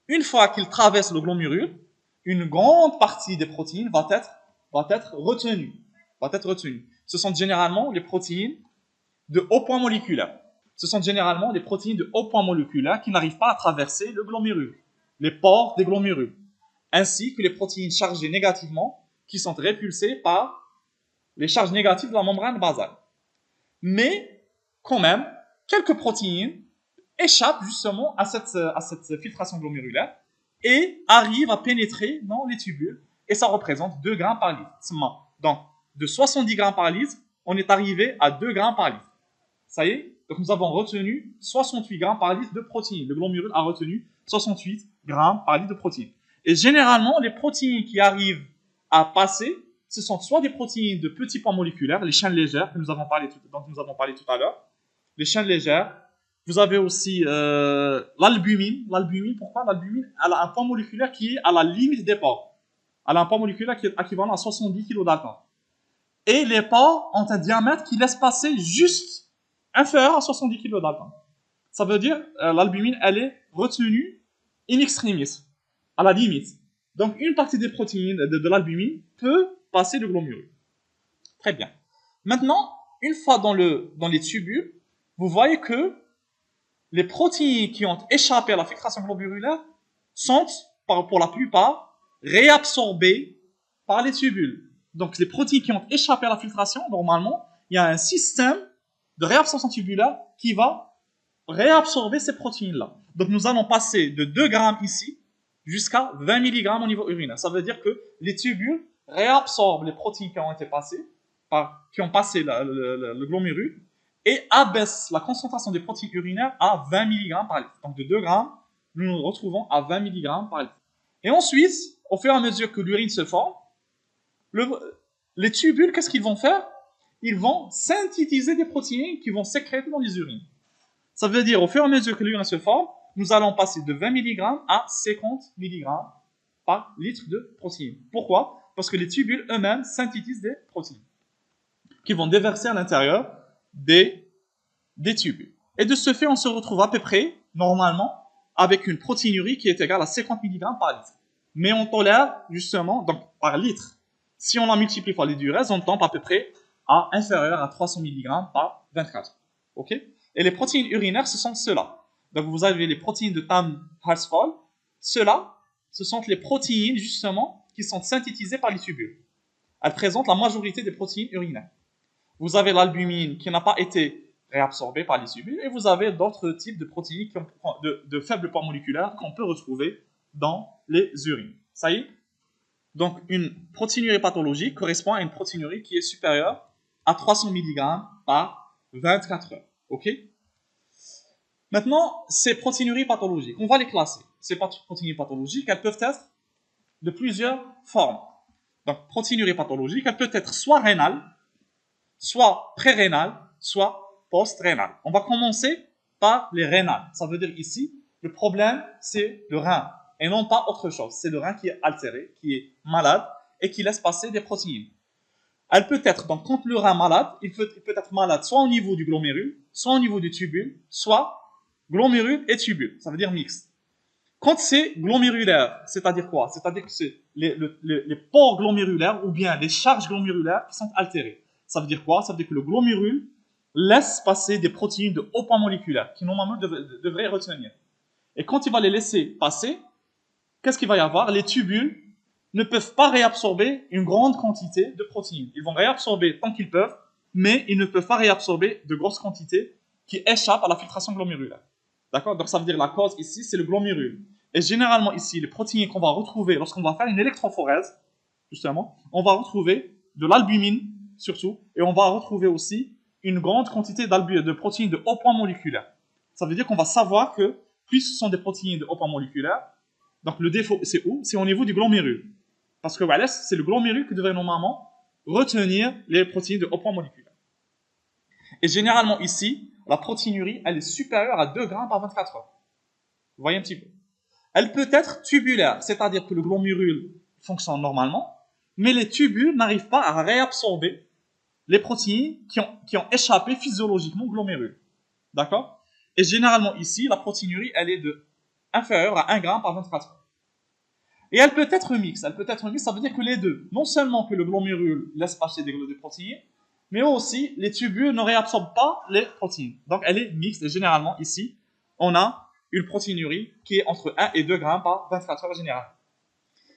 Une fois qu'il traverse le glomérule, une grande partie des protéines va être retenue. Ce sont généralement les protéines de haut point moléculaire. Ce sont généralement des protéines de haut point moléculaire qui n'arrivent pas à traverser le glomérule, les pores des glomérules, ainsi que les protéines chargées négativement qui sont répulsées par les charges négatives de la membrane basale. Mais, quand même, quelques protéines échappent justement à cette filtration glomérulaire et arrivent à pénétrer dans les tubules, et ça représente 2 grammes par litre. Donc, de 70 grammes par litre, on est arrivé à 2 grammes par litre. Ça y est? Donc, nous avons retenu 68 grammes par litre de protéines. Le glomérule a retenu 68 grammes par litre de protéines. Et généralement, les protéines qui arrivent à passer, ce sont soit des protéines de petits poids moléculaires, les chaînes légères, dont nous avons parlé tout à l'heure, les chaînes légères. Vous avez aussi l'albumine. L'albumine, pourquoi? L'albumine, elle a un poids moléculaire qui est à la limite des pores. Elle a un poids moléculaire qui est équivalent à 70 kg d'alcan. Et les pores ont un diamètre qui laisse passer juste inférieur à 70 kg d'alcan. Ça veut dire l'albumine, elle est retenue in extremis, à la limite. Donc, une partie des protéines de l'albumine peut passer le glomérule. Très bien. Maintenant, une fois dans les tubules, vous voyez que les protéines qui ont échappé à la filtration glomérulaire sont, pour la plupart, réabsorbées par les tubules. Donc, les protéines qui ont échappé à la filtration, normalement, il y a un système de réabsorption tubulaire qui va réabsorber ces protéines-là. Donc, nous allons passer de 2 grammes ici jusqu'à 20 mg au niveau urinaire. Ça veut dire que les tubules réabsorbent les protéines qui ont été passées, qui ont passé le glomérule, et abaissent la concentration des protéines urinaires à 20 mg par litre. Donc, de 2 grammes, nous nous retrouvons à 20 mg par litre. Et ensuite, au fur et à mesure que l'urine se forme, les tubules, qu'est-ce qu'ils vont faire? Ils vont synthétiser des protéines qui vont sécréter dans les urines. Ça veut dire, au fur et à mesure que l'urine se forme, nous allons passer de 20 mg à 50 mg par litre de protéines. Pourquoi? Parce que les tubules eux-mêmes synthétisent des protéines qui vont déverser à l'intérieur des tubules. Et de ce fait, on se retrouve à peu près, normalement, avec une protéinurie qui est égale à 50 mg par litre. Mais on tolère, justement, donc par litre. Si on la multiplie par les durées, on tombe à peu près à inférieur à 300 mg par 24. Ok? Et les protéines urinaires, ce sont ceux-là. Donc vous avez les protéines de Tam-Harsfall. Ceux-là, ce sont les protéines, justement, qui sont synthétisées par les tubules. Elles présentent la majorité des protéines urinaires. Vous avez l'albumine qui n'a pas été réabsorbée par les tubules, et vous avez d'autres types de protéines de faible poids moléculaire qu'on peut retrouver dans les urines. Ça y est? Donc, une protéinurie pathologique correspond à une protéinurie qui est supérieure à 300 mg par 24 heures. Ok? Maintenant, ces protéinuries pathologiques, on va les classer. Ces protéinuries pathologiques, elles peuvent être de plusieurs formes. Donc, protéinurie pathologique, elle peut être soit rénale, soit pré-rénale, soit post-rénale. On va commencer par les rénales. Ça veut dire ici, le problème, c'est le rein, et non pas autre chose. C'est le rein qui est altéré, qui est malade, et qui laisse passer des protéines. Elle peut être, donc quand le rein est malade, il peut être malade soit au niveau du glomérule, soit au niveau du tubule, soit glomérule et tubule. Ça veut dire mixte. Quand c'est glomérulaire, c'est-à-dire quoi? C'est-à-dire que c'est les pores glomérulaires ou bien les charges glomérulaires qui sont altérées. Ça veut dire quoi? Ça veut dire que le glomérule laisse passer des protéines de haut point moléculaire qui normalement devraient retenir. Et quand il va les laisser passer, qu'est-ce qu'il va y avoir? Les tubules ne peuvent pas réabsorber une grande quantité de protéines. Ils vont réabsorber tant qu'ils peuvent, mais ils ne peuvent pas réabsorber de grosses quantités qui échappent à la filtration glomérulaire. D'accord? Donc ça veut dire la cause ici, c'est le glomérule. Et généralement ici, les protéines qu'on va retrouver lorsqu'on va faire une électrophorèse, justement, on va retrouver de l'albumine, surtout, et on va retrouver aussi une grande quantité de protéines de haut point moléculaire. Ça veut dire qu'on va savoir que, puisque ce sont des protéines de haut point moléculaire, donc le défaut, c'est où? C'est au niveau du glomérule. Parce que voilà, c'est le glomérule qui devrait normalement retenir les protéines de haut point moléculaire. Et généralement ici, la protéinurie, elle est supérieure à 2 grammes par 24 heures. Vous voyez un petit peu. Elle peut être tubulaire, c'est-à-dire que le glomérule fonctionne normalement, mais les tubules n'arrivent pas à réabsorber les protéines qui ont échappé physiologiquement au glomérule. D'accord? Et généralement ici, la protéinurie, elle est inférieure à 1 gramme par 24 heures. Et elle peut être mixte. Elle peut être mixte, ça veut dire que les deux, non seulement que le glomérule laisse passer des protéines, mais aussi les tubules ne réabsorbent pas les protéines. Donc elle est mixte, et généralement ici, on a une protéinurie qui est entre 1 et 2 grammes par 24 heures généralement.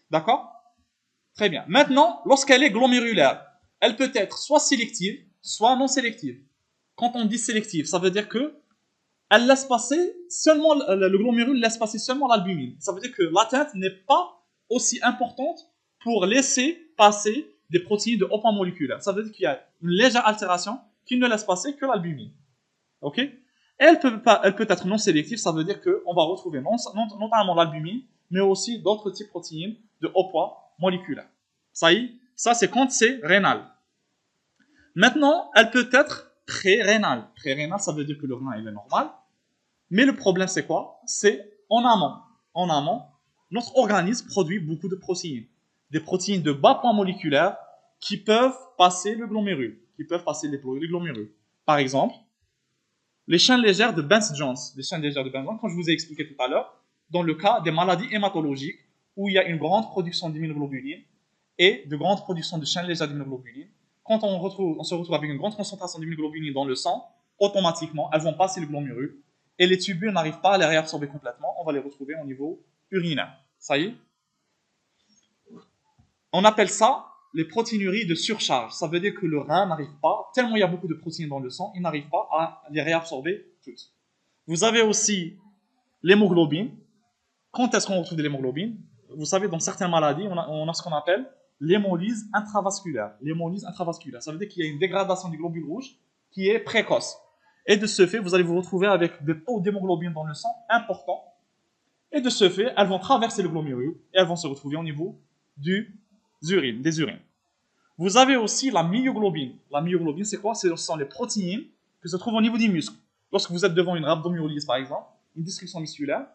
D'accord? Très bien. Maintenant, lorsqu'elle est glomérulaire, elle peut être soit sélective, soit non sélective. Quand on dit sélective, ça veut dire que elle laisse passer seulement, le glomérule laisse passer seulement l'albumine. Ça veut dire que l'atteinte n'est pas aussi importante pour laisser passer des protéines de haut point moléculaire. Ça veut dire qu'il y a une légère altération qui ne laisse passer que l'albumine. Ok? Et elle peut être non sélective, ça veut dire qu'on va retrouver notamment l'albumine, mais aussi d'autres types de protéines de haut poids moléculaire. Ça y est, ça c'est quand c'est rénal. Maintenant, elle peut être pré-rénale. Pré-rénale, ça veut dire que le rein il est normal. Mais le problème c'est quoi? C'est en amont. En amont, notre organisme produit beaucoup de protéines. Des protéines de bas point moléculaire qui peuvent passer le glomérule, qui peuvent passer les glomérules. Par exemple, les chaînes légères de Benz-Jones. Les chaînes légères de Benz-Jones, comme je vous ai expliqué tout à l'heure, dans le cas des maladies hématologiques où il y a une grande production d'immunoglobuline et de grande production de chaînes légères d'immunoglobuline. Quand on se retrouve avec une grande concentration d'immunoglobuline dans le sang, automatiquement, elles vont passer le glomérule et les tubules n'arrivent pas à les réabsorber complètement. On va les retrouver au niveau urinaire. Ça y est? On appelle ça les protéinuries de surcharge. Ça veut dire que le rein n'arrive pas, tellement il y a beaucoup de protéines dans le sang, il n'arrive pas à les réabsorber toutes. Vous avez aussi l'hémoglobine. Quand est-ce qu'on retrouve de l'hémoglobine? Vous savez, dans certaines maladies, on a ce qu'on appelle l'hémolyse intravasculaire. L'hémolyse intravasculaire, ça veut dire qu'il y a une dégradation du globule rouge qui est précoce. Et de ce fait, vous allez vous retrouver avec des taux d'hémoglobine dans le sang importants. Et de ce fait, elles vont traverser le glomérule et elles vont se retrouver au niveau des urines. Vous avez aussi la myoglobine. La myoglobine, c'est quoi? Ce sont les protéines qui se trouvent au niveau des muscles. Lorsque vous êtes devant une rhabdomyolyse, par exemple, une destruction musculaire,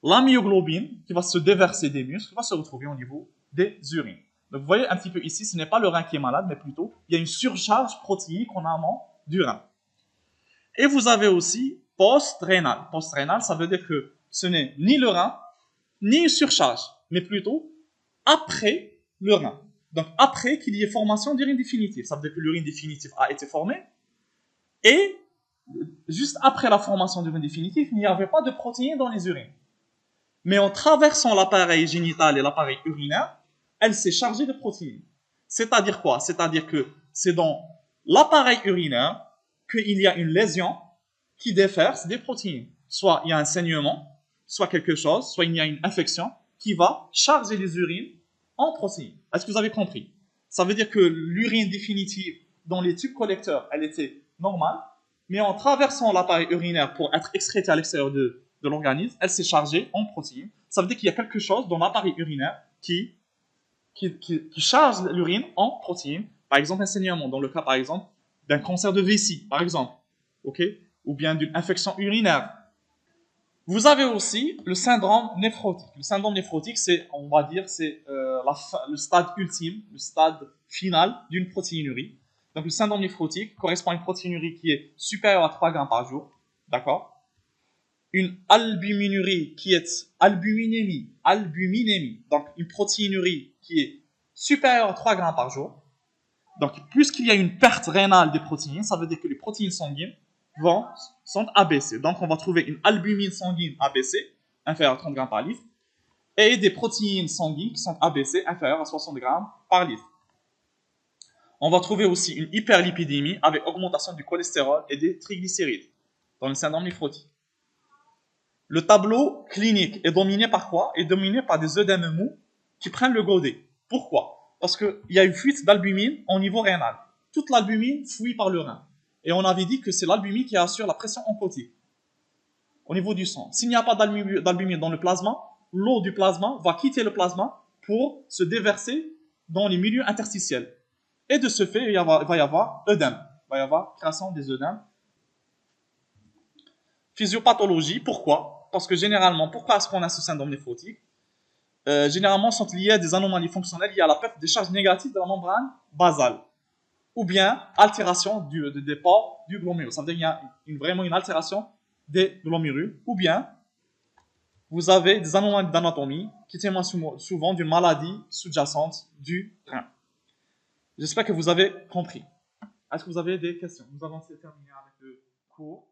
la myoglobine, qui va se déverser des muscles, va se retrouver au niveau des urines. Donc vous voyez un petit peu ici, ce n'est pas le rein qui est malade, mais plutôt, il y a une surcharge protéique en amont du rein. Et vous avez aussi post-rénal. Post-rénal, ça veut dire que ce n'est ni le rein, ni une surcharge, mais plutôt après le rein. Donc après qu'il y ait formation d'urine définitive. Ça veut dire que l'urine définitive a été formée, et juste après la formation d'urine définitive, il n'y avait pas de protéines dans les urines. Mais en traversant l'appareil génital et l'appareil urinaire, elle s'est chargée de protéines. C'est-à-dire quoi? C'est-à-dire que c'est dans l'appareil urinaire qu'il y a une lésion qui déverse des protéines. Soit il y a un saignement, soit quelque chose, soit il y a une infection qui va charger les urines en protéines. Est-ce que vous avez compris? Ça veut dire que l'urine définitive dans les tubes collecteurs, elle était normale, mais en traversant l'appareil urinaire pour être excrétée à l'extérieur de l'organisme, elle s'est chargée en protéines. Ça veut dire qu'il y a quelque chose dans l'appareil urinaire qui charge l'urine en protéines. Par exemple, un saignement, dans le cas, par exemple, d'un cancer de vessie, par exemple, okay? Ou bien d'une infection urinaire. Vous avez aussi le syndrome néphrotique. Le syndrome néphrotique, c'est, on va dire, c'est le stade ultime, le stade final d'une protéinurie. Donc, le syndrome néphrotique correspond à une protéinurie qui est supérieure à 3 grammes par jour. D'accord? Une albuminurie qui est albuminémie, donc une protéinurie qui est supérieure à 3 grammes par jour. Donc, puisqu'il y a une perte rénale des protéines, ça veut dire que les protéines sanguines sont abaissées. Donc, on va trouver une albumine sanguine abaissée, inférieure à 30 grammes par litre, et des protéines sanguines qui sont abaissées, inférieures à 60 grammes par litre. On va trouver aussi une hyperlipidémie avec augmentation du cholestérol et des triglycérides dans le syndrome néphrotique. Le tableau clinique est dominé par quoi? Est dominé par des œdèmes mous qui prennent le godet. Pourquoi? Parce qu'il y a une fuite d'albumine au niveau rénal. Toute l'albumine fuit par le rein. Et on avait dit que c'est l'albumine qui assure la pression oncotique au niveau du sang. S'il n'y a pas d'albumine dans le plasma, l'eau du plasma va quitter le plasma pour se déverser dans les milieux interstitiels. Et de ce fait, il va y avoir œdème. Il va y avoir création des œdèmes. Physiopathologie, pourquoi? Parce que généralement, pourquoi est-ce qu'on a ce syndrome néphrotique? Généralement, sont liés à des anomalies fonctionnelles liées à la perte des charges négatives de la membrane basale, ou bien altération des pores du glomérule. Ça veut dire qu'il y a vraiment une altération des glomérules, ou bien vous avez des anomalies d'anatomie qui témoignent souvent d'une maladie sous-jacente du rein. J'espère que vous avez compris. Est-ce que vous avez des questions? Nous avons terminé avec le cours.